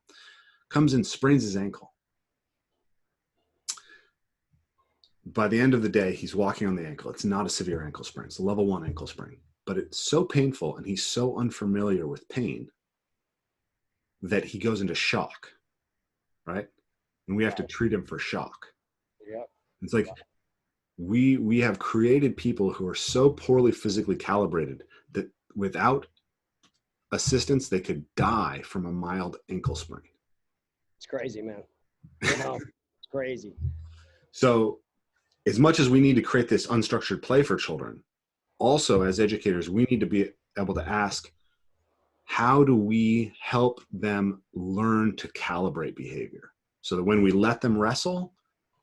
Comes in, sprains his ankle. By the end of the day, he's walking on the ankle. It's not a severe ankle sprain. It's a level 1 ankle sprain. But it's so painful, and he's so unfamiliar with pain that he goes into shock, right? And we have to treat him for shock. It's like we have created people who are so poorly physically calibrated that without assistance, they could die from a mild ankle sprain. It's crazy, man. It's crazy. So as much as we need to create this unstructured play for children, also as educators, we need to be able to ask, how do we help them learn to calibrate behavior so that when we let them wrestle,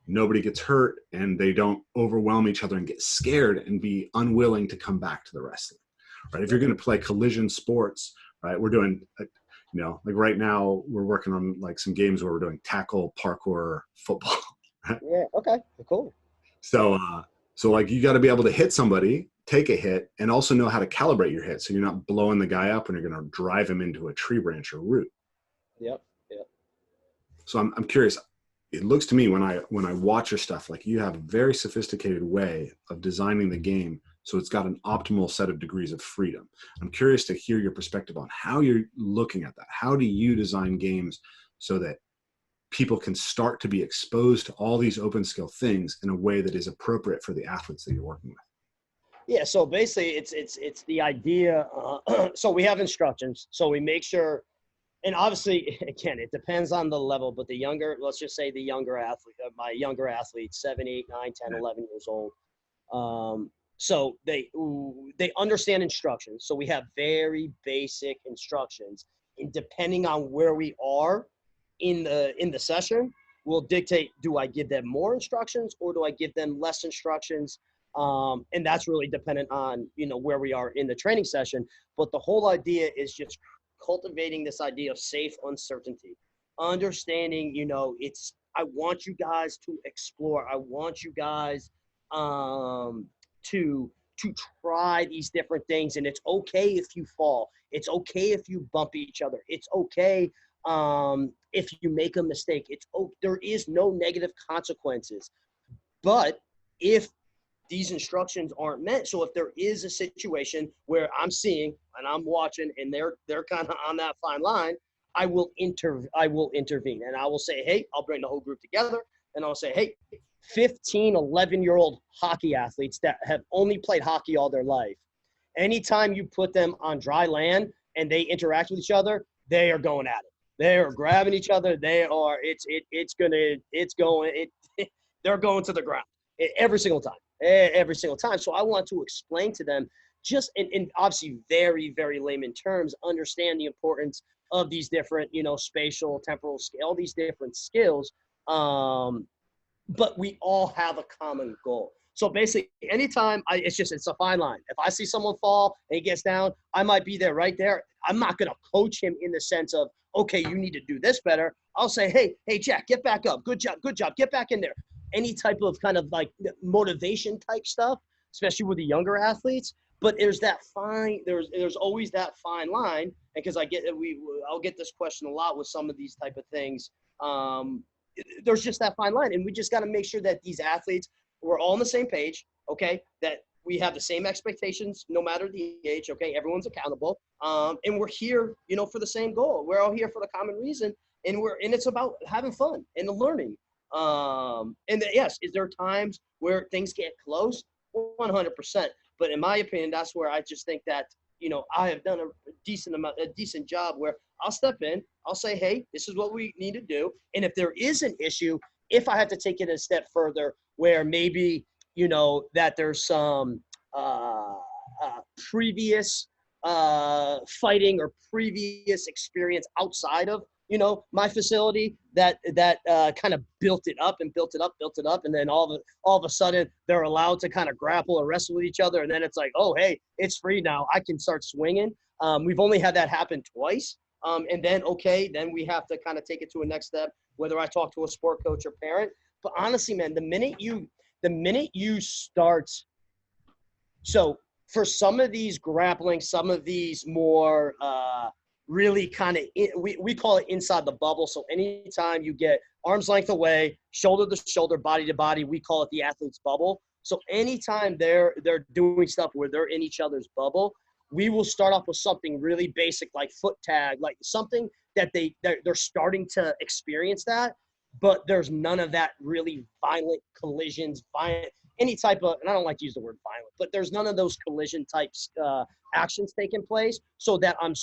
nobody gets hurt and they don't overwhelm each other and get scared and be unwilling to come back to the wrestling, right? If you're going to play collision sports, right, we're doing, like right now we're working on like some games where we're doing tackle, parkour, football. Right? Yeah. Okay. Cool. So like you got to be able to hit somebody, take a hit, and also know how to calibrate your hit so you're not blowing the guy up and you're going to drive him into a tree branch or root. Yep. So I'm curious. It looks to me when I watch your stuff, like you have a very sophisticated way of designing the game so it's got an optimal set of degrees of freedom. I'm curious to hear your perspective on how you're looking at that. How do you design games so that people can start to be exposed to all these open skill things in a way that is appropriate for the athletes that you're working with? Yeah, so basically it's the idea. So we have instructions. So we make sure, and obviously, again, it depends on the level, but the younger, let's just say the younger athlete, my younger athlete, 7, 8, 9, 10, 11 years old. So they understand instructions. So we have very basic instructions, and depending on where we are in the session, will dictate, do I give them more instructions or do I give them less instructions? And that's really dependent on, where we are in the training session. But the whole idea is just cultivating this idea of safe uncertainty, understanding, I want you guys to explore. I want you guys to try these different things. And it's okay if you fall. It's okay if you bump each other. It's okay If you make a mistake, there is no negative consequences. But if these instructions aren't met, so if there is a situation where I'm seeing and I'm watching and they're kind of on that fine line, I will intervene, and I will say, hey, I'll bring the whole group together, and I'll say, hey, 15, 11-year-old hockey athletes that have only played hockey all their life, anytime you put them on dry land and they interact with each other, they are going at it. They are grabbing each other. They're going to the ground every single time. So I want to explain to them, just in obviously very, very layman terms, understand the importance of these different, spatial, temporal scale, all these different skills. But we all have a common goal. So basically, anytime it's a fine line. If I see someone fall and he gets down, I might be there right there. I'm not going to coach him in the sense of, okay, you need to do this better. I'll say, hey, Jack, get back up. Good job. Get back in there. Any type of kind of like motivation type stuff, especially with the younger athletes. But there's always that fine line. And because I'll get this question a lot with some of these type of things. There's just that fine line. And we just got to make sure that these athletes, we're all on the same page, okay, that we have the same expectations no matter the age, okay, everyone's accountable, and we're here, for the same goal. We're all here for the common reason, and it's about having fun and the learning. Yes, is there times where things get close? 100%. But in my opinion, that's where I just think that, I have done a decent job where I'll step in, I'll say, hey, this is what we need to do. And if there is an issue, if I have to take it a step further where maybe, that there's some previous fighting or previous experience outside of, my facility that kind of built it up. And then all of a sudden they're allowed to kind of grapple or wrestle with each other. And then it's like, oh, hey, it's free now. I can start swinging. We've only had that happen twice. And then we have to kind of take it to a next step, whether I talk to a sport coach or parent. But honestly, man, the minute you start, so for some of these grappling, some of these more really kind of, we call it inside the bubble. So anytime you get arm's length away, shoulder to shoulder, body to body, we call it the athlete's bubble. So anytime they're doing stuff where they're in each other's bubble, we will start off with something really basic like foot tag, like something that they're starting to experience that, but there's none of that really violent collisions, any type of, and I don't like to use the word violent, but there's none of those collision types actions taking place, so that I'm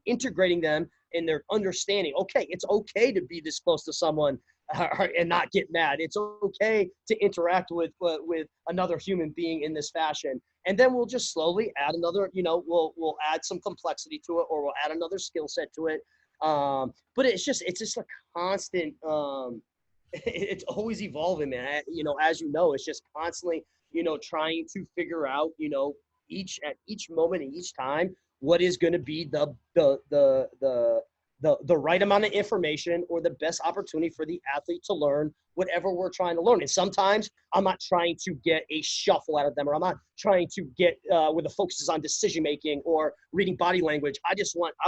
integrating them in their understanding. Okay, it's okay to be this close to someone and not get mad. It's okay to interact with another human being in this fashion. And then we'll just slowly add another, we'll add some complexity to it, or we'll add another skill set to it. But it's just a constant, it's always evolving, man. As it's just constantly, trying to figure out, at each moment and each time, what is going to be the right amount of information or the best opportunity for the athlete to learn whatever we're trying to learn. And sometimes I'm not trying to get a shuffle out of them, or I'm not trying to get where the focus is on decision making or reading body language. I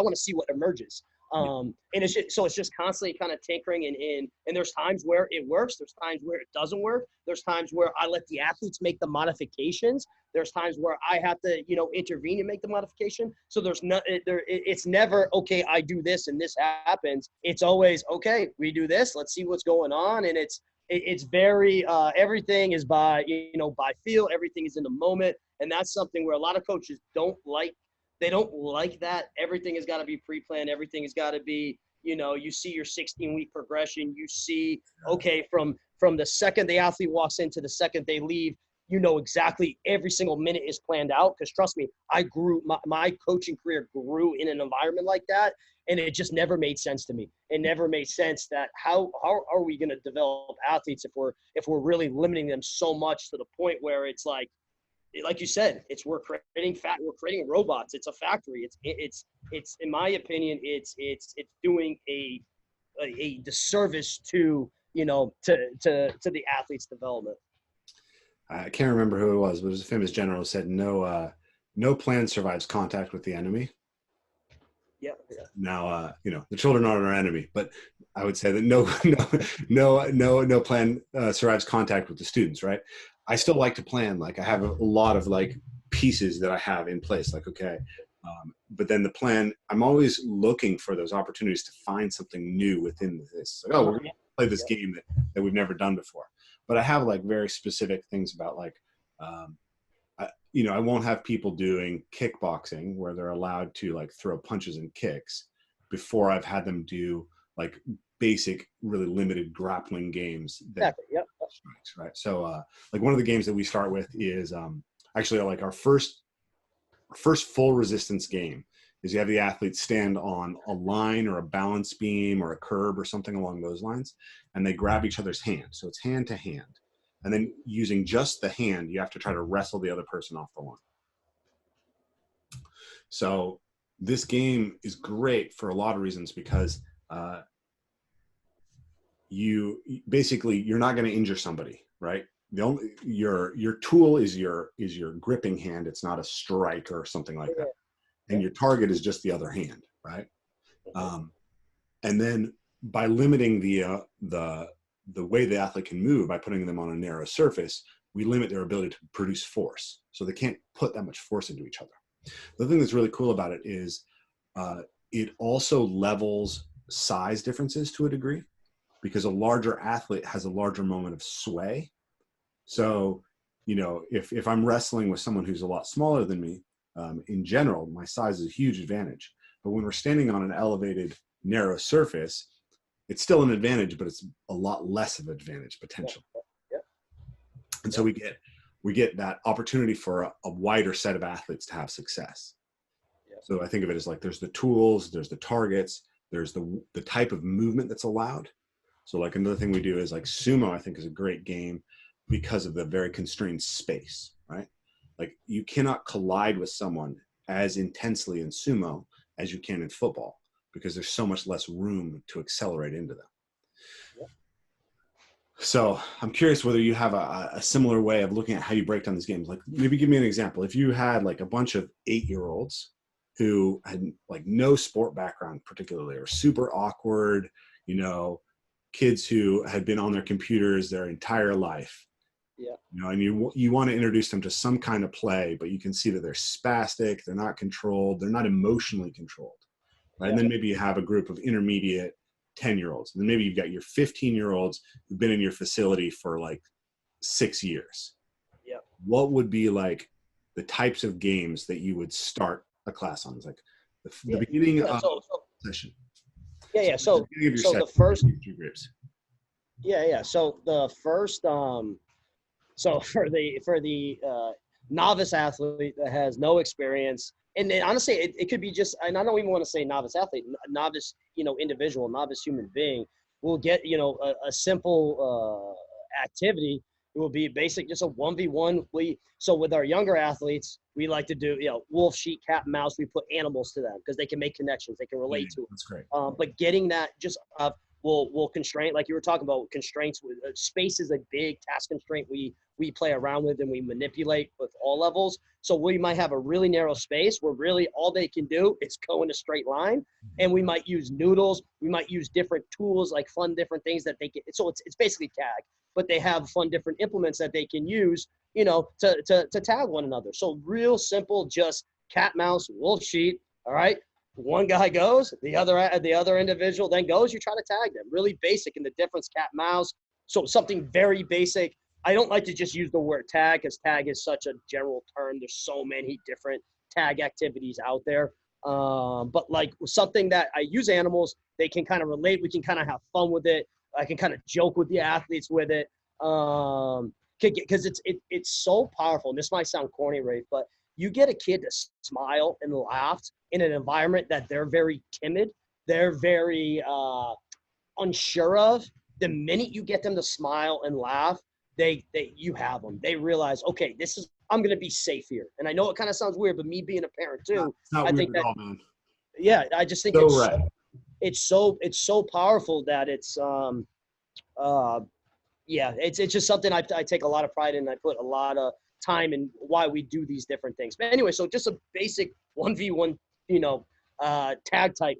want to see what emerges. And it's just constantly kind of tinkering and there's times where it works. There's times where it doesn't work. There's times where I let the athletes make the modifications. There's times where I have to, intervene and make the modification. So it's never, okay, I do this and this happens. It's always, okay, we do this. Let's see what's going on. And it's very, everything is by feel. Everything is in the moment. And that's something where a lot of coaches don't like. They don't like that. Everything has got to be pre-planned. Everything has got to be, you see your 16-week progression. You see, okay, from the second the athlete walks in to the second they leave, exactly every single minute is planned out. Because trust me, my coaching career grew in an environment like that. And it just never made sense to me. It never made sense that how are we going to develop athletes if we're really limiting them so much to the point where it's like you said, we're creating robots. It's a factory. It's in my opinion, it's doing a disservice to the athlete's development. I can't remember who it was, but it was a famous general who said, no plan survives contact with the enemy. Yeah. Now, the children aren't our enemy, but I would say that no plan survives contact with the students, right? I still like to plan. Like I have a lot of like pieces that I have in place. Like, okay. But then the plan, I'm always looking for those opportunities to find something new within this. Like, oh, we're going to play this game that we've never done before. But I have like very specific things about like, I won't have people doing kickboxing where they're allowed to like throw punches and kicks before I've had them do like basic, really limited grappling games. Exactly. Yep. Right. So like one of the games that we start with is actually like our first full resistance game is you have the athletes stand on a line or a balance beam or a curb or something along those lines, and they grab each other's hand. So it's hand to hand. And then using just the hand, you have to try to wrestle the other person off the line. So this game is great for a lot of reasons because you're not going to injure somebody, right? Your tool is your gripping hand. It's not a strike or something like that. And your target is just the other hand, right? And then by limiting the way the athlete can move by putting them on a narrow surface, we limit their ability to produce force. So they can't put that much force into each other. The thing that's really cool about it is it also levels size differences to a degree because a larger athlete has a larger moment of sway. So, if I'm wrestling with someone who's a lot smaller than me, in general, my size is a huge advantage. But when we're standing on an elevated, narrow surface, it's still an advantage, but it's a lot less of an advantage potential. And so we get that opportunity for a wider set of athletes to have success. So I think of it as like there's the tools, there's the targets, there's the type of movement that's allowed. So like another thing we do is like sumo, I think is a great game because of the very constrained space, right? Like you cannot collide with someone as intensely in sumo as you can in football because there's so much less room to accelerate into them. So I'm curious whether you have a similar way of looking at how you break down these games. Like maybe give me an example. If you had like a bunch of 8-year-olds who had like no sport background particularly, or super awkward, kids who had been on their computers their entire life, and you want to introduce them to some kind of play, but you can see that they're spastic, they're not controlled, they're not emotionally controlled, right? And then maybe you have a group of intermediate 10-year-olds, and then maybe you've got your 15-year-olds who've been in your facility for like 6 years. What would be like the types of games that you would start a class on? It's like the beginning of session. So the first two groups. So the first so for the novice athlete that has no experience, and then honestly it could be just, and I don't even want to say novice athlete, novice individual, novice human being will get a simple activity. It will be basic, just a 1v1. So with our younger athletes, we like to do wolf, sheep, cat, mouse. We put animals to them because they can make connections, they can relate to it. That's great. But getting that just we'll constraint, like you were talking about constraints. With space is a big task constraint we play around with and we manipulate with all levels. So we might have a really narrow space where really all they can do is go in a straight line, and we might use noodles. We might use different tools, like fun different things that they can. So it's basically tag, but they have fun different implements that they can use, to tag one another. So real simple, just cat, mouse, wolf, sheep. All right. One guy goes, the other individual then goes, you try to tag them. Really basic in the difference, cat, mouse. So something very basic. I don't like to just use the word tag because tag is such a general term. There's so many different tag activities out there. But like something that I use animals, they can kind of relate. We can kind of have fun with it. I can kind of joke with the athletes with it. Because it's so powerful. And this might sound corny, Rafe, but you get a kid to smile and laugh in an environment that they're very timid, they're very unsure of. The minute you get them to smile and laugh, you have them. They realize, okay, I'm going to be safe here. And I know it kind of sounds weird, but me being a parent too, I think that, man. Yeah, I just think it's so powerful that it's just something I take a lot of pride in. I put a lot of time in why we do these different things. But anyway, so just a basic 1v1, tag type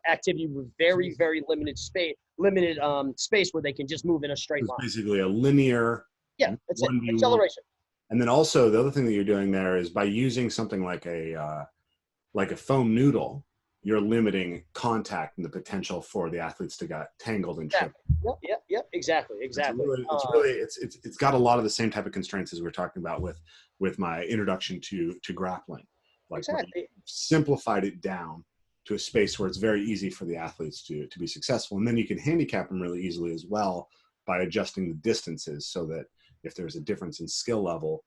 activity with very, very limited space where they can just move in a straight It's line. basically a linear. Yeah, that's it. 1v1. Acceleration. And then also the other thing that you're doing there is by using something like a foam noodle, you're limiting contact and the potential for the athletes to get tangled and tripped. Yep, exactly. It's got a lot of the same type of constraints as we're talking about with my introduction to grappling. Like exactly. Simplified it down to a space where it's very easy for the athletes to be successful. And then you can handicap them really easily as well by adjusting the distances so that if there's a difference in skill level,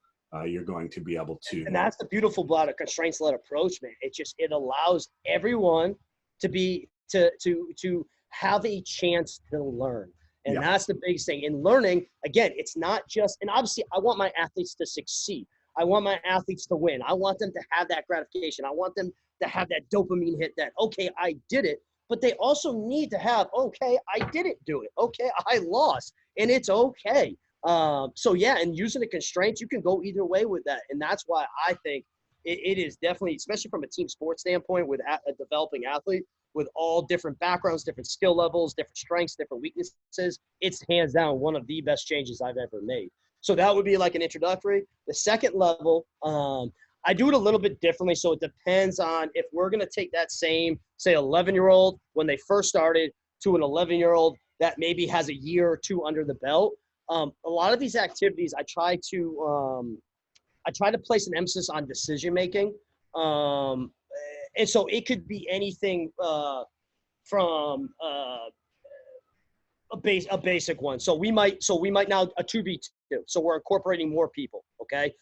you're going to be able to. And that's the beautiful about a constraints-led approach, man. It allows everyone to have a chance to learn. And that's the biggest thing. In learning, again, it's not just, and obviously I want my athletes to succeed. I want my athletes to win. I want them to have that gratification. I want them to have that dopamine hit that, okay, I did it. But they also need to have, okay, I didn't do it. Okay, I lost. And it's okay. So yeah, and using the constraints, you can go either way with that. And that's why I think it is definitely, especially from a team sports standpoint with a developing athlete with all different backgrounds, different skill levels, different strengths, different weaknesses, it's hands down one of the best changes I've ever made. So that would be like an introductory. The second level, I do it a little bit differently. So it depends on if we're going to take that same, say, 11-year-old when they first started to an 11-year-old that maybe has a year or two under the belt. A lot of these activities, I try to place an emphasis on decision making, and so it could be anything from a basic one. So we might now a 2v2. So we're incorporating more people. Okay,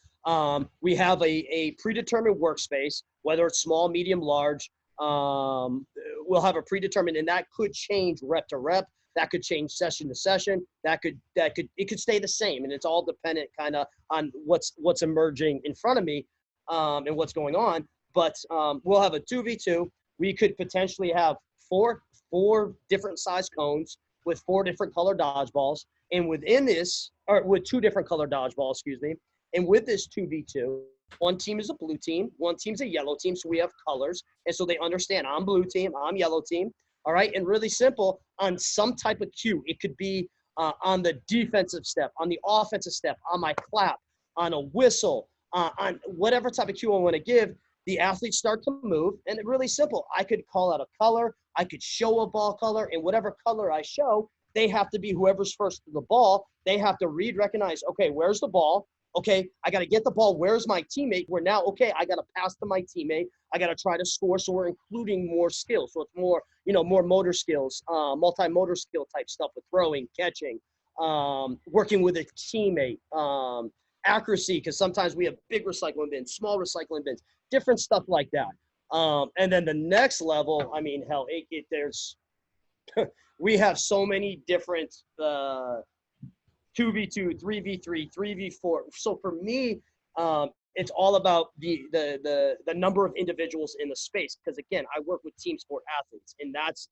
we have a predetermined workspace, whether it's small, medium, large. We'll have a predetermined, and that could change rep to rep. That could change session to session. It could stay the same, and it's all dependent kind of on what's emerging in front of me and what's going on. But we'll have a 2v2. We could potentially have four different size cones with 4 different color dodgeballs, and within this, or with 2 different color dodgeballs, excuse me. And with this 2v2, one team is a blue team, one team's a yellow team, so we have colors, and so they understand I'm blue team, I'm yellow team. All right, and really simple on some type of cue. It could be on the defensive step, on the offensive step, on my clap, on a whistle, on whatever type of cue I want to give. The athletes start to move, and it's really simple. I could call out a color. I could show a ball color, and whatever color I show, they have to be whoever's first to the ball. They have to recognize, okay, where's the ball? Okay, I got to get the ball. Where's my teammate? We're now, okay, I got to pass to my teammate. I got to try to score. So we're including more skills. So it's more, more motor skills, multi-motor skill type stuff with throwing, catching, working with a teammate, accuracy, because sometimes we have big recycling bins, small recycling bins, different stuff like that. And then the next level, I mean, hell, there's, we have so many different 2v2, 3v3, 3v4. So for me, it's all about the number of individuals in the space. Because again, I work with team sport athletes, and that's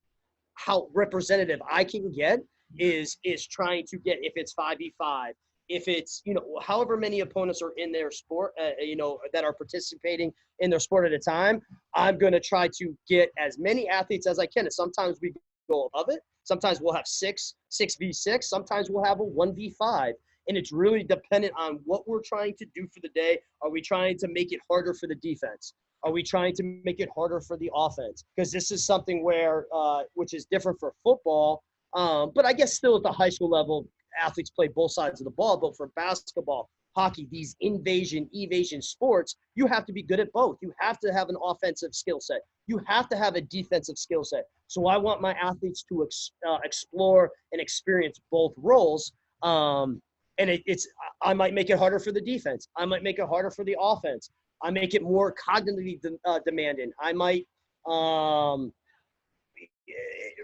how representative I can get is trying to get, if it's 5v5, if it's, however many opponents are in their sport, that are participating in their sport at a time, I'm going to try to get as many athletes as I can. And sometimes we go above it. Sometimes we'll have 6v6. Sometimes we'll have a 1v5. And it's really dependent on what we're trying to do for the day. Are we trying to make it harder for the defense? Are we trying to make it harder for the offense? Because this is something where, which is different for football, but I guess still at the high school level, athletes play both sides of the ball. But for basketball, hockey, these evasion sports, you have to be good at both. You have to have an offensive skill set. You have to have a defensive skill set. So I want my athletes to explore and experience both roles. And I might make it harder for the defense. I might make it harder for the offense. I make it more cognitively demanding. I might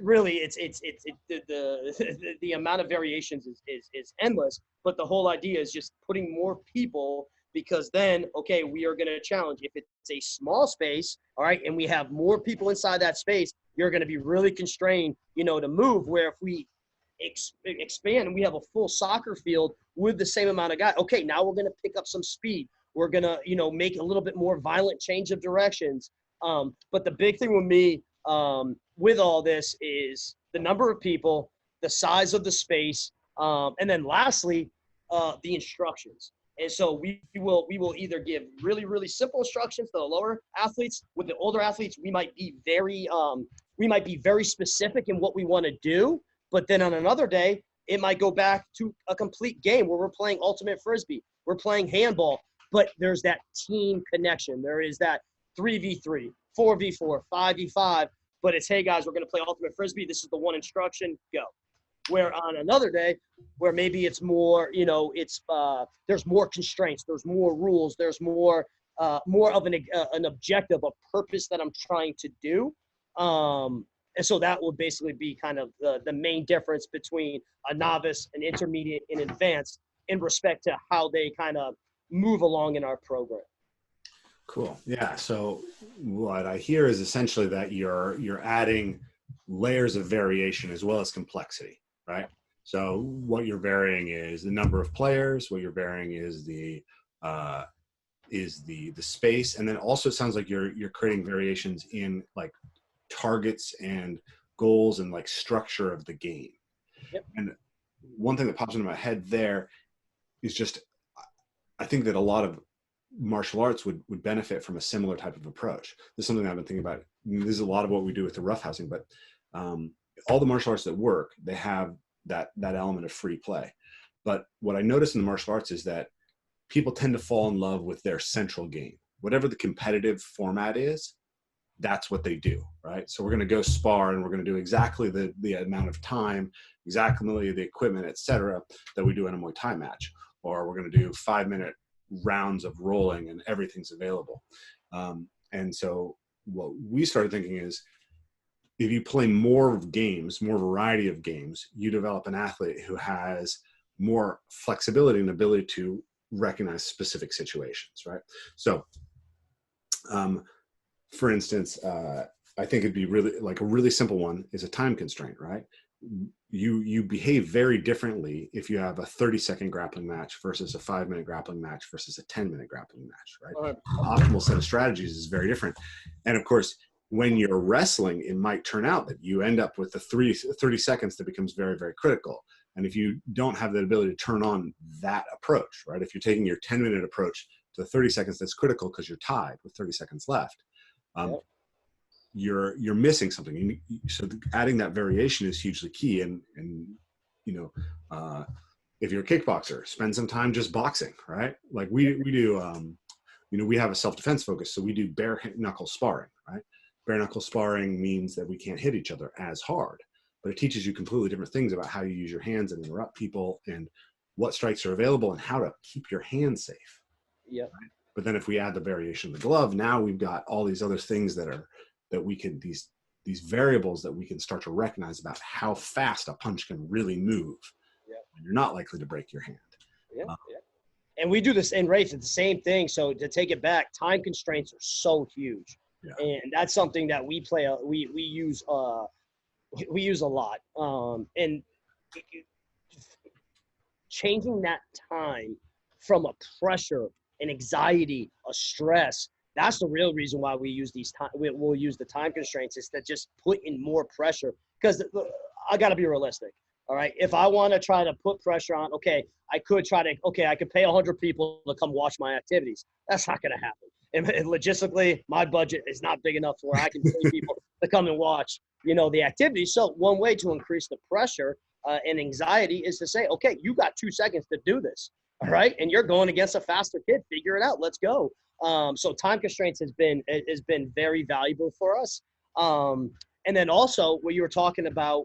really the amount of variations is endless. But the whole idea is just putting more people, because then, okay, we are going to challenge. If it's a small space, all right, and we have more people inside that space, you're going to be really constrained, to move. Where if we expand and we have a full soccer field with the same amount of guys, okay, now we're going to pick up some speed. We're going to, make a little bit more violent change of directions. But the big thing with me with all this is the number of people, the size of the space, and then lastly, the instructions. And so we will either give really, really simple instructions to the lower athletes. With the older athletes, we might be very specific in what we want to do. But then on another day, it might go back to a complete game where we're playing ultimate frisbee, we're playing handball, but there's that team connection. There is that 3v3, 4v4, 5v5. But it's, hey guys, we're going to play ultimate frisbee. This is the one instruction, go. Where on another day, where maybe it's more, there's more constraints, there's more rules, there's more of an objective, a purpose that I'm trying to do. And so that will basically be kind of the main difference between a novice, an intermediate, and advanced in respect to how they kind of move along in our program. Cool. Yeah. So what I hear is essentially that you're adding layers of variation as well as complexity, right? So what you're varying is the number of players. What you're varying is the space, and then also it sounds like you're creating variations in like targets and goals and like structure of the game. Yep. And one thing that pops into my head there is just, I think that a lot of martial arts would benefit from a similar type of approach. This is something I've been thinking about. This is a lot of what we do with the roughhousing, but all the martial arts that work, they have that element of free play. But what I notice in the martial arts is that people tend to fall in love with their central game. Whatever the competitive format is, that's what they do, right? So we're going to go spar and we're going to do exactly the amount of time, exactly the equipment, et cetera, that we do in a Muay Thai match. Or we're going to do 5-minute rounds of rolling and everything's available. And so what we started thinking is, if you play more games, more variety of games, you develop an athlete who has more flexibility and ability to recognize specific situations, right? So, for instance, I think it'd be really like a really simple one is a time constraint, right? You behave very differently if you have a 30-second grappling match versus a 5-minute grappling match versus a 10-minute grappling match, right? The optimal set of strategies is very different. And of course, when you're wrestling, it might turn out that you end up with the 30 seconds that becomes very, very critical. And if you don't have the ability to turn on that approach, right? If you're taking your 10-minute approach to the 30 seconds that's critical because you're tied with 30 seconds left, you're missing something. So adding that variation is hugely key. And if you're a kickboxer, spend some time just boxing, right? Like we do, we have a self-defense focus, so we do bare knuckle sparring, right? Bare knuckle sparring means that we can't hit each other as hard, but it teaches you completely different things about how you use your hands and interrupt people and what strikes are available and how to keep your hands safe. Yeah. Right? But then if we add the variation of the glove, now we've got all these other things that we can, these variables that we can start to recognize about how fast a punch can really move. Yeah. And you're not likely to break your hand. Yeah. And we do this in race. It's the same thing. So to take it back, time constraints are so huge. Yeah. And that's something that we use a lot. And changing that time from a pressure, an anxiety, a stress, that's the real reason why we use we'll use the time constraints, is to just put in more pressure. Because I got to be realistic. All right. If I want to try to put pressure on, I could pay 100 people to come watch my activities. That's not going to happen. And logistically, my budget is not big enough where I can pay people to come and watch, the activities. So one way to increase the pressure and anxiety is to say, okay, you got 2 seconds to do this. All right. And you're going against a faster kid. Figure it out. Let's go. So time constraints has been very valuable for us. And then also what you were talking about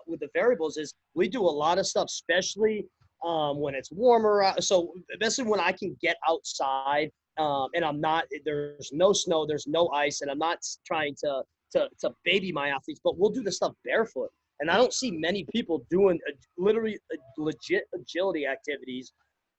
with the variables is we do a lot of stuff, especially when it's warmer. So especially when I can get outside and there's no snow, there's no ice, and I'm not trying to baby my athletes, but we'll do the stuff barefoot. And I don't see many people doing literally legit agility activities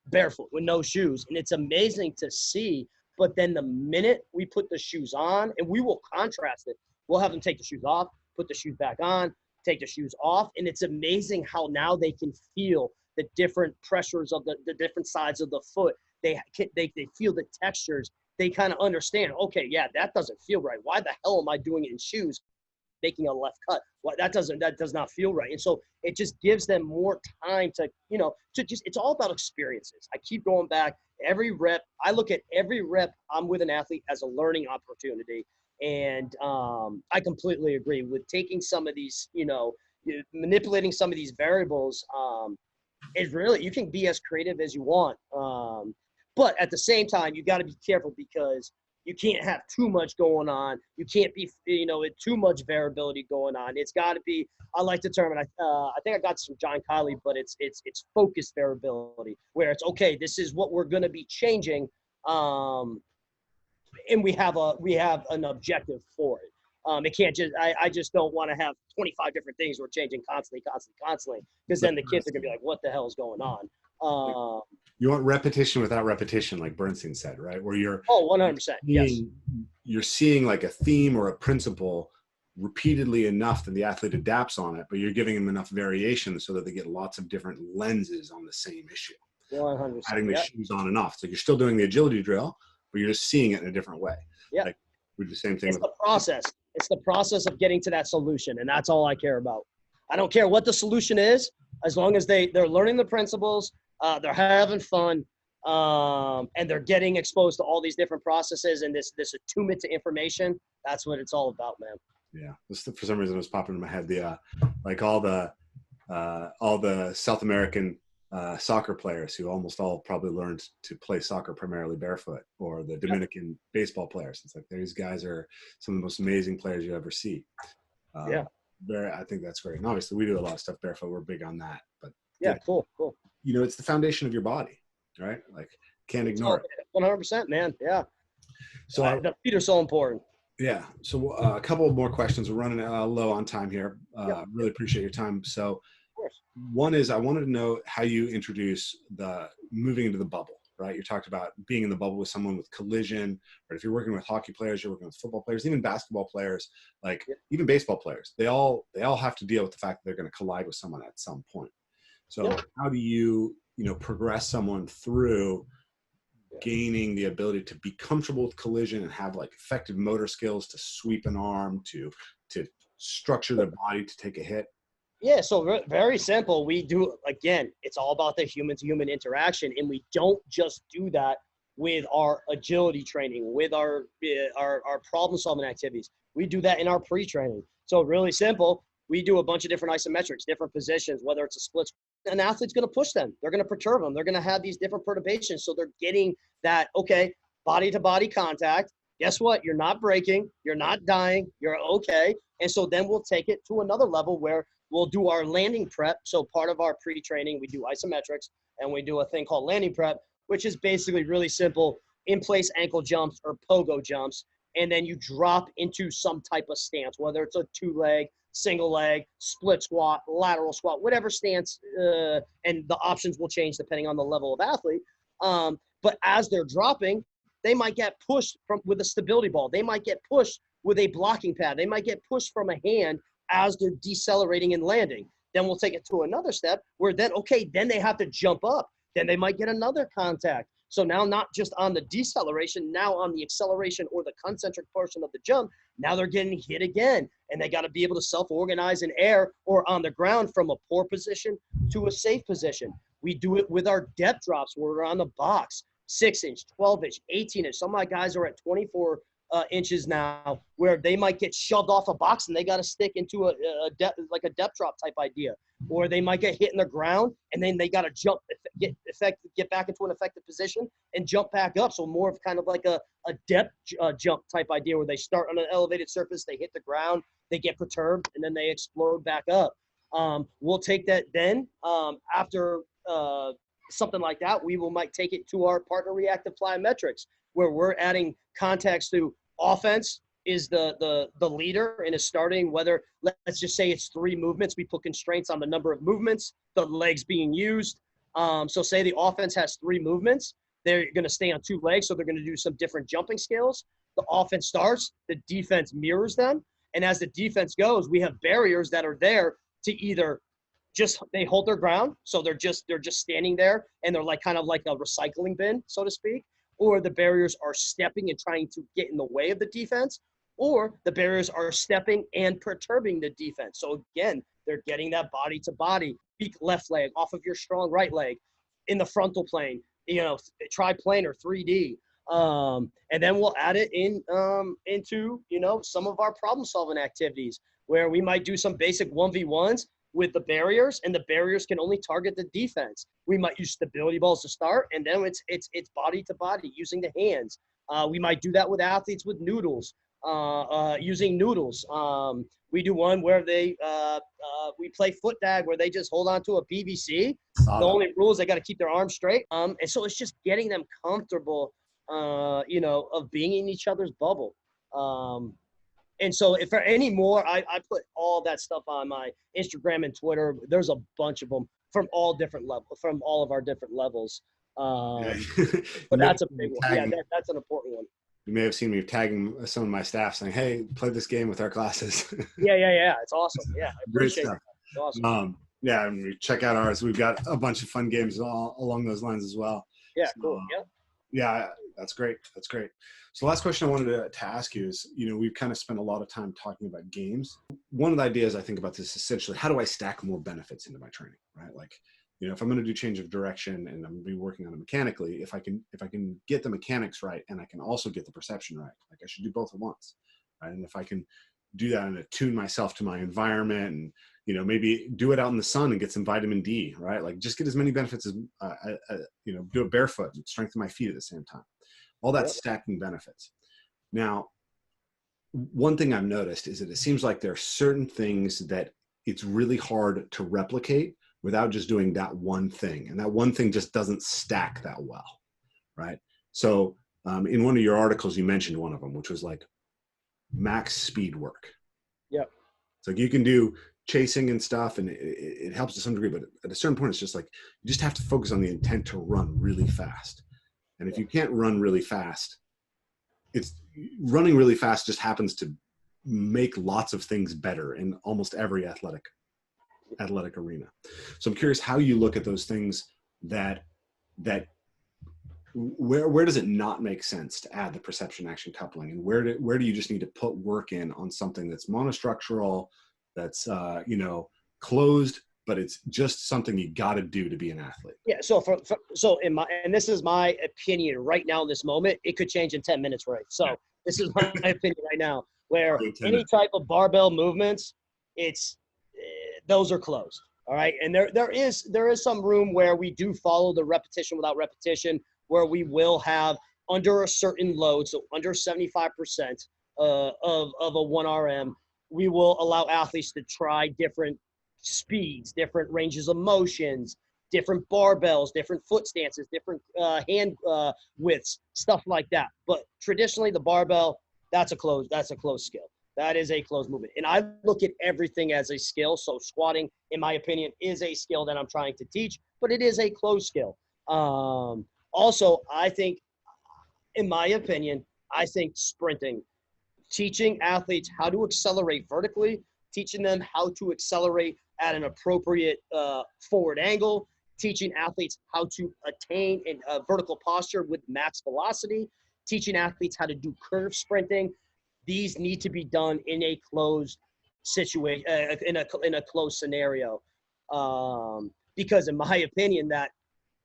barefoot with no shoes. And it's amazing to see. But then the minute we put the shoes on, and we will contrast it, we'll have them take the shoes off, put the shoes back on, take the shoes off. And it's amazing how now they can feel the different pressures of the different sides of the foot. They feel the textures, they kind of understand, okay, yeah, that doesn't feel right. Why the hell am I doing it in shoes, making a left cut? Well, that does not feel right. And so it just gives them more time to, it's all about experiences. I keep going back every rep. I look at every rep I'm with an athlete as a learning opportunity. And I completely agree with taking some of these, manipulating some of these variables. Is really, you can be as creative as you want. But at the same time, you got to be careful because you can't have too much going on. You can't be, too much variability going on. It's got to be, I like the term, and I think I got this from John Kiley, but it's focused variability, where it's, okay, this is what we're going to be changing. And we have an objective for it. It can't just, I just don't want to have 25 different things we're changing constantly, because then the kids are going to be like, what the hell is going on? You want repetition without repetition, like Bernstein said, right? Where you're 100%. Yes. You're seeing like a theme or a principle repeatedly enough that the athlete adapts on it, but you're giving them enough variation so that they get lots of different lenses on the same issue. 100%. Adding the shoes on and off. So you're still doing the agility drill, but you're just seeing it in a different way. Yeah. Like we do the same thing. It's the process. It's the process of getting to that solution, and that's all I care about. I don't care what the solution is, as long as they're learning the principles, they're having fun, and they're getting exposed to all these different processes and this attunement to information. That's what it's all about, man. Yeah, this, for some reason, it was popping in my head. The like all the South American soccer players who almost all probably learned to play soccer primarily barefoot, or the Dominican baseball players. It's like these guys are some of the most amazing players you ever see. I think that's great. And obviously we do a lot of stuff barefoot. We're big on that, but cool. It's the foundation of your body, right? Like can't ignore it. 100%, man. Yeah. So the feet are so important. Yeah. So a couple more questions. We're running low on time here. Really appreciate your time. So one is, I wanted to know how you introduce the moving into the bubble, right? You talked about being in the bubble with someone with collision, or if you're working with hockey players, you're working with football players, even basketball players, like even baseball players, they all have to deal with the fact that they're going to collide with someone at some point. So how do you, progress someone through gaining the ability to be comfortable with collision and have like effective motor skills to sweep an arm, to structure their body to take a hit? Yeah, so very simple. We do, again, it's all about the human-to-human interaction, and we don't just do that with our agility training, with our problem-solving activities. We do that in our pre-training. So really simple. We do a bunch of different isometrics, different positions, whether it's a split. An athlete's going to push them. They're going to perturb them. They're going to have these different perturbations. So they're getting that, okay, body-to-body contact. Guess what? You're not breaking. You're not dying. You're okay. And so then we'll take it to another level where we'll do our landing prep. So part of our pre-training, we do isometrics, and we do a thing called landing prep, which is basically really simple, in-place ankle jumps or pogo jumps. And then you drop into some type of stance, whether it's a 2-leg, single leg, split squat, lateral squat, whatever stance, and the options will change depending on the level of athlete. But as they're dropping, they might get pushed with a stability ball. They might get pushed with a blocking pad. They might get pushed from a hand as they're decelerating and landing. Then we'll take it to another step where then they have to jump up. Then they might get another contact. So now not just on the deceleration, now on the acceleration or the concentric portion of the jump, now they're getting hit again. And they got to be able to self-organize in air or on the ground from a poor position to a safe position. We do it with our depth drops where we're on the box, 6-inch, 12-inch, 18-inch. Some of my guys are at 24 inches now, where they might get shoved off a box and they got to stick into a depth drop type idea, or they might get hit in the ground and then they got to jump, get back into an effective position and jump back up. So more of kind of like a depth jump type idea where they start on an elevated surface, they hit the ground, they get perturbed, and then they explode back up. We'll take that then after something like that, we might take it to our partner reactive plyometrics, where we're adding context to offense is the leader and is starting, whether let's just say it's 3 movements. We put constraints on the number of movements, the legs being used. So say the offense has 3 movements, they're going to stay on 2 legs. So they're going to do some different jumping scales. The offense starts, the defense mirrors them. And as the defense goes, we have barriers that are there to either they hold their ground. So they're just standing there and they're like kind of like a recycling bin, so to speak. or the barriers are stepping and trying to get in the way of the defense, or the barriers are stepping and perturbing the defense. So again, they're getting that body to body, weak left leg off of your strong right leg in the frontal plane, triplanar 3D. And then we'll add it into, some of our problem solving activities where we might do some basic 1v1s with the barriers, and the barriers can only target the defense. We might use stability balls to start, and then it's body to body using the hands. We might do that with athletes with noodles, using noodles. We do one where we play foot tag where they just hold on to a PVC. The only rule is they got to keep their arms straight. And so it's just getting them comfortable, of being in each other's bubble. And so if for any more, I put all that stuff on my Instagram and Twitter. There's a bunch of them from all different levels, from all of our different levels. But that's a big one. Yeah, that's an important one. You may have seen me tagging some of my staff saying, "Hey, play this game with our classes." Yeah. It's awesome. Yeah, I Great appreciate stuff. it. It's awesome. Yeah, and check out ours. We've got a bunch of fun games along those lines as well. Yeah, cool. Yeah, that's great. That's great. So last question I wanted to ask you is, we've kind of spent a lot of time talking about games. One of the ideas I think about this is essentially, how do I stack more benefits into my training, right? Like, if I'm going to do change of direction and I'm going to be working on it mechanically, if I can get the mechanics right and I can also get the perception right, like I should do both at once, right? And if I can do that and attune myself to my environment and, maybe do it out in the sun and get some vitamin D, right? Like just get as many benefits as, do it barefoot and strengthen my feet at the same time. All that stacking benefits. Now, one thing I've noticed is that it seems like there are certain things that it's really hard to replicate without just doing that one thing. And that one thing just doesn't stack that well, right? So in one of your articles, you mentioned one of them, which was like max speed work. Yep. So you can do chasing and stuff, and it helps to some degree, but at a certain point, it's just like, you just have to focus on the intent to run really fast. And if you can't run really fast, running really fast just happens to make lots of things better in almost every athletic arena. So I'm curious how you look at those things that where does it not make sense to add the perception action coupling, and where do you just need to put work in on something that's monostructural, that's closed, but it's just something you got to do to be an athlete? Yeah. So and this is my opinion right now in this moment. It could change in 10 minutes, right? So this is my opinion right now, where any type of barbell movements, those are closed. All right. And there is some room where we do follow the repetition without repetition, where we will have under a certain load, so under 75% of a 1 RM, we will allow athletes to try different speeds, different ranges of motions, different barbells, different foot stances, different hand widths, stuff like that. But traditionally, the barbell, that's a closed skill. That is a closed movement. And I look at everything as a skill. So squatting, in my opinion, is a skill that I'm trying to teach, but it is a closed skill. Also, I think, in my opinion, sprinting, teaching athletes how to accelerate vertically, teaching them how to accelerate at an appropriate forward angle, teaching athletes how to attain a vertical posture with max velocity, teaching athletes how to do curve sprinting. These need to be done in a closed situation, in a closed scenario, because in my opinion, that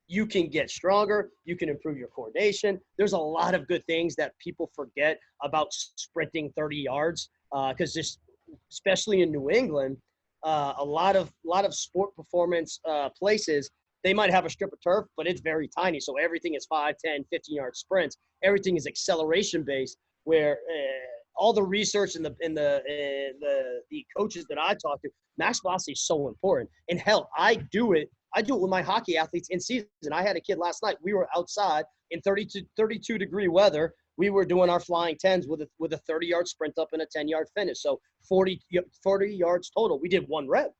you can get stronger, you can improve your coordination. There's a lot of good things that people forget about sprinting 30 yards, because just especially in New England, a lot of sport performance places, they might have a strip of turf, but it's very tiny. So everything is 5, 10, 15-yard sprints. Everything is acceleration based, where all the research and the coaches that I talk to, max velocity is so important. And hell, I do it with my hockey athletes in season. I had a kid last night. We were outside in 32 degree weather. We were doing our flying 10s with a 30-yard sprint up and a 10-yard finish. So 40 yards total. We did one rep.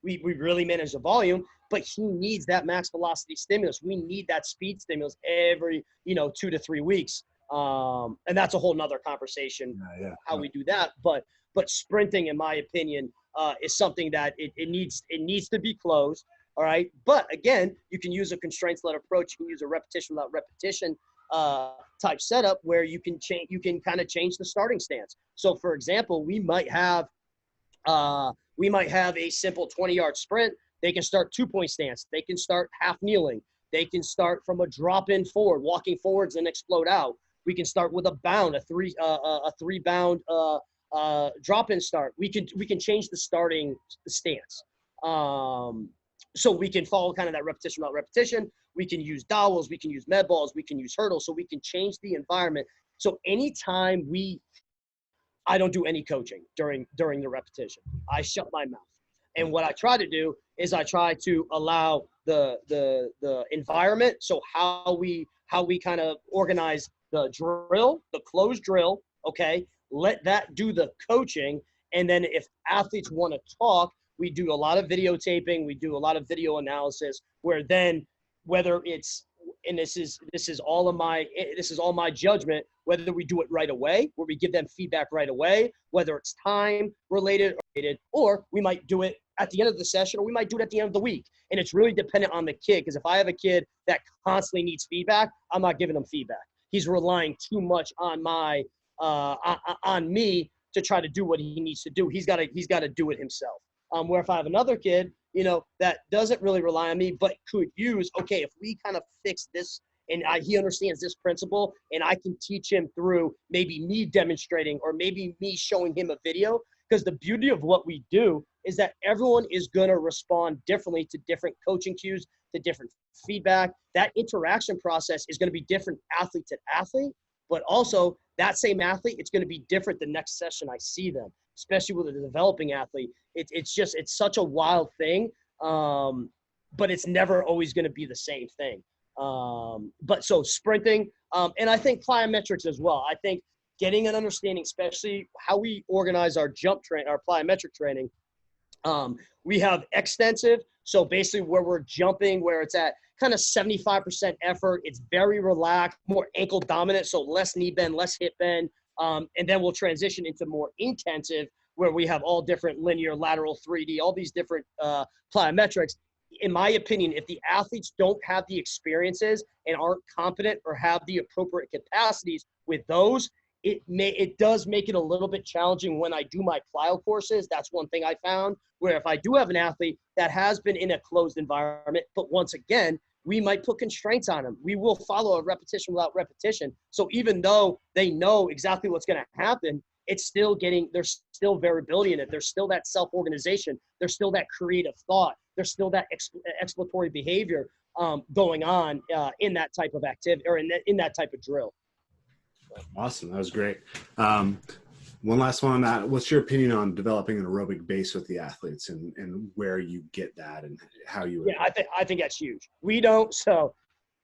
We really managed the volume, but he needs that max velocity stimulus. We need that speed stimulus every 2 to 3 weeks. And that's a whole nother conversation, how we do that. But sprinting, in my opinion, is something that it needs to be closed. All right. But again, you can use a constraints-led approach. You can use a repetition without repetition. type setup where you can change, you can kind of change the starting stance. So for example, we might have a simple 20-yard sprint. They can start 2-point stance. They can start half kneeling. They can start from a drop in forward, walking forwards and explode out. We can start with a bound, a three bound drop in start. We can change the starting stance. So we can follow kind of that repetition without repetition. We can use dowels, we can use med balls, we can use hurdles, so we can change the environment. So anytime I don't do any coaching during the repetition. I shut my mouth. And what I try to do is I try to allow the environment. So how we kind of organize the drill, the closed drill, okay? Let that do the coaching. And then if athletes want to talk, we do a lot of videotaping, we do a lot of video analysis, where then whether it's, and this is all my judgment, whether we do it right away, where we give them feedback right away, whether it's time related, or we might do it at the end of the session, or we might do it at the end of the week. And it's really dependent on the kid, because if I have a kid that constantly needs feedback, I'm not giving him feedback. He's relying too much on on me to try to do what he needs to do. He's got to do it himself. Where if I have another kid, that doesn't really rely on me, but could use, okay, if we kind of fix this and he understands this principle, and I can teach him through maybe me demonstrating or maybe me showing him a video. Because the beauty of what we do is that everyone is going to respond differently to different coaching cues, to different feedback. That interaction process is going to be different athlete to athlete, but also that same athlete, it's going to be different the next session I see them, especially with a developing athlete. It's such a wild thing, but it's never always going to be the same thing. But so sprinting, and I think plyometrics as well. I think getting an understanding, especially how we organize our our plyometric training. We have extensive, so basically where we're jumping, where it's at kind of 75% effort. It's very relaxed, more ankle dominant, so less knee bend, less hip bend. And then we'll transition into more intensive, where we have all different linear, lateral, 3D, all these different plyometrics. In my opinion, if the athletes don't have the experiences and aren't competent or have the appropriate capacities with those, it does make it a little bit challenging when I do my plyo courses. That's one thing I found, where if I do have an athlete that has been in a closed environment, but once again, we might put constraints on them. We will follow a repetition without repetition. So even though they know exactly what's going to happen, it's still there's still variability in it. There's still that self-organization. There's still that creative thought. There's still that exploratory behavior going on in that type of activity, or in that type of drill. Awesome. That was great. One last one on that. What's your opinion on developing an aerobic base with the athletes, and where you get that and how you? Yeah, I think that's huge. We don't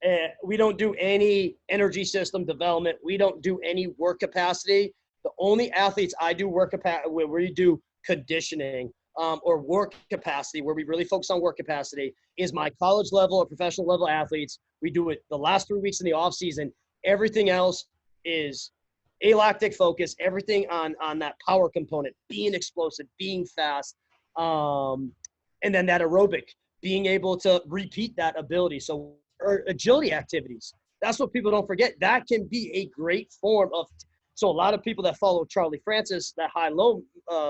do any energy system development. We don't do any work capacity. The only athletes I do work capacity, where we do conditioning or work capacity, where we really focus on work capacity, is my college level or professional level athletes. We do it the last 3 weeks in the off season. Everything else is alactic focus, everything on that power component, being explosive, being fast, and then that aerobic, being able to repeat that ability. So agility activities, that's what people don't forget. That can be a great form of, so a lot of people that follow Charlie Francis, that high-low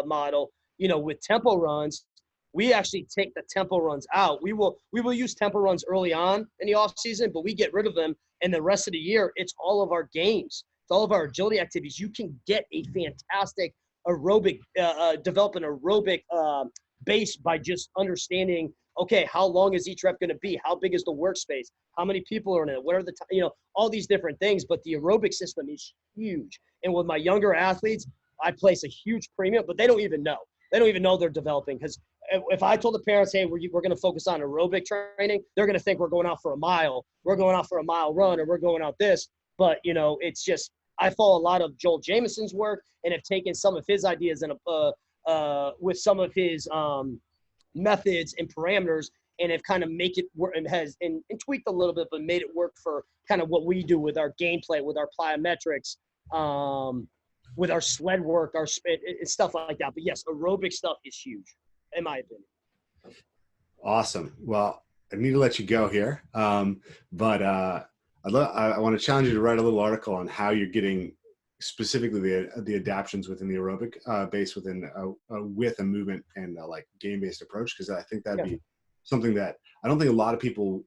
model, with tempo runs, we actually take the tempo runs out. We will use tempo runs early on in the off season, but we get rid of them. And the rest of the year, it's all of our games. It's all of our agility activities. You can get a fantastic aerobic, develop an aerobic base by just understanding, okay, how long is each rep going to be? How big is the workspace? How many people are in it? What are the, all these different things. But the aerobic system is huge. And with my younger athletes, I place a huge premium, but they don't even know. They don't even know they're developing, because if I told the parents, hey, we're going to focus on aerobic training, they're going to think we're going out for a mile. We're going out for a mile run, or we're going out this. But, it's just, I follow a lot of Joel Jamison's work and have taken some of his ideas and with some of his methods and parameters, and have kind of make it work, and tweaked a little bit, but made it work for kind of what we do with our gameplay, with our plyometrics, with our sled work, our stuff like that. But yes, aerobic stuff is huge, in my opinion. Awesome. Well, I need to let you go here. But I want to challenge you to write a little article on how you're getting specifically the adaptions within the aerobic base within with a movement and like game-based approach, because I think that'd be something that I don't think a lot of people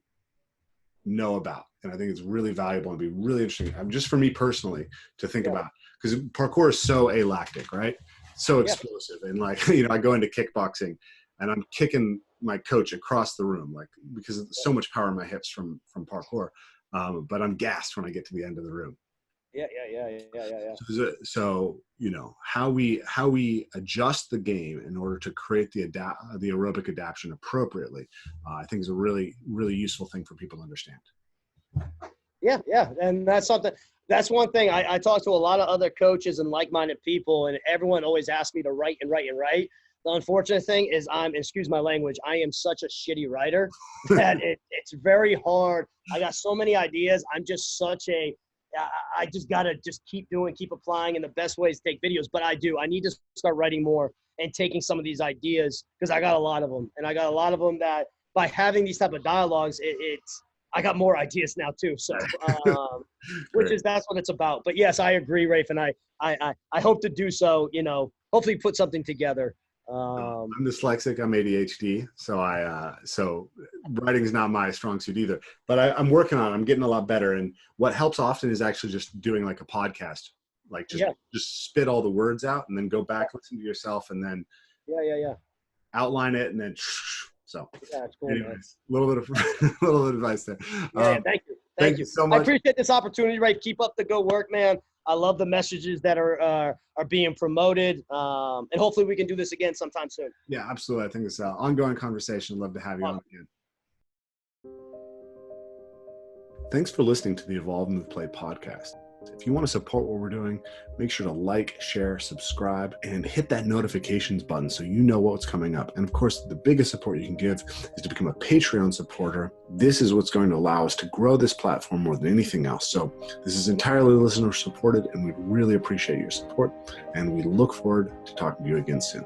know about, and I think it's really valuable and be really interesting, just for me personally, to think about, because parkour is so alactic, right? So explosive, and like, you know, I go into kickboxing and I'm kicking my coach across the room, like, because of so much power in my hips from parkour, but I'm gassed when I get to the end of the room. Yeah. So, you know, how we adjust the game in order to create the aerobic adaptation appropriately, I think is a really, really useful thing for people to understand. Yeah. And that's one thing. I talk to a lot of other coaches and like-minded people, and everyone always asks me to write. The unfortunate thing is excuse my language, I am such a shitty writer that it's very hard. I got so many ideas. I'm just I just got to just keep applying, and the best way is to take videos. But I need to start writing more and taking some of these ideas, because I got a lot of them. And I got a lot of them that by having these type of dialogues, I got more ideas now too. So, that's what it's about. But yes, I agree, Rafe. And I hope to do so, you know, hopefully put something together. I'm dyslexic. I'm ADHD, so writing is not my strong suit either. But I'm working on it. I'm getting a lot better. And what helps often is actually just doing like a podcast, like just spit all the words out and then go back, listen to yourself, and then outline it, and then so. Yeah, it's cool. Anyways, a little bit of advice there. Thank you so much. I appreciate this opportunity, Rafe. Keep up the good work, man. I love the messages that are being promoted, and hopefully we can do this again sometime soon. Yeah, absolutely. I think it's an ongoing conversation. Love to have you on again. Thanks for listening to the Evolve, Move, Play podcast. If you want to support what we're doing, make sure to like, share, subscribe, and hit that notifications button so you know what's coming up. And of course, the biggest support you can give is to become a Patreon supporter. This is what's going to allow us to grow this platform more than anything else. So this is entirely listener supported, and we really appreciate your support. And we look forward to talking to you again soon.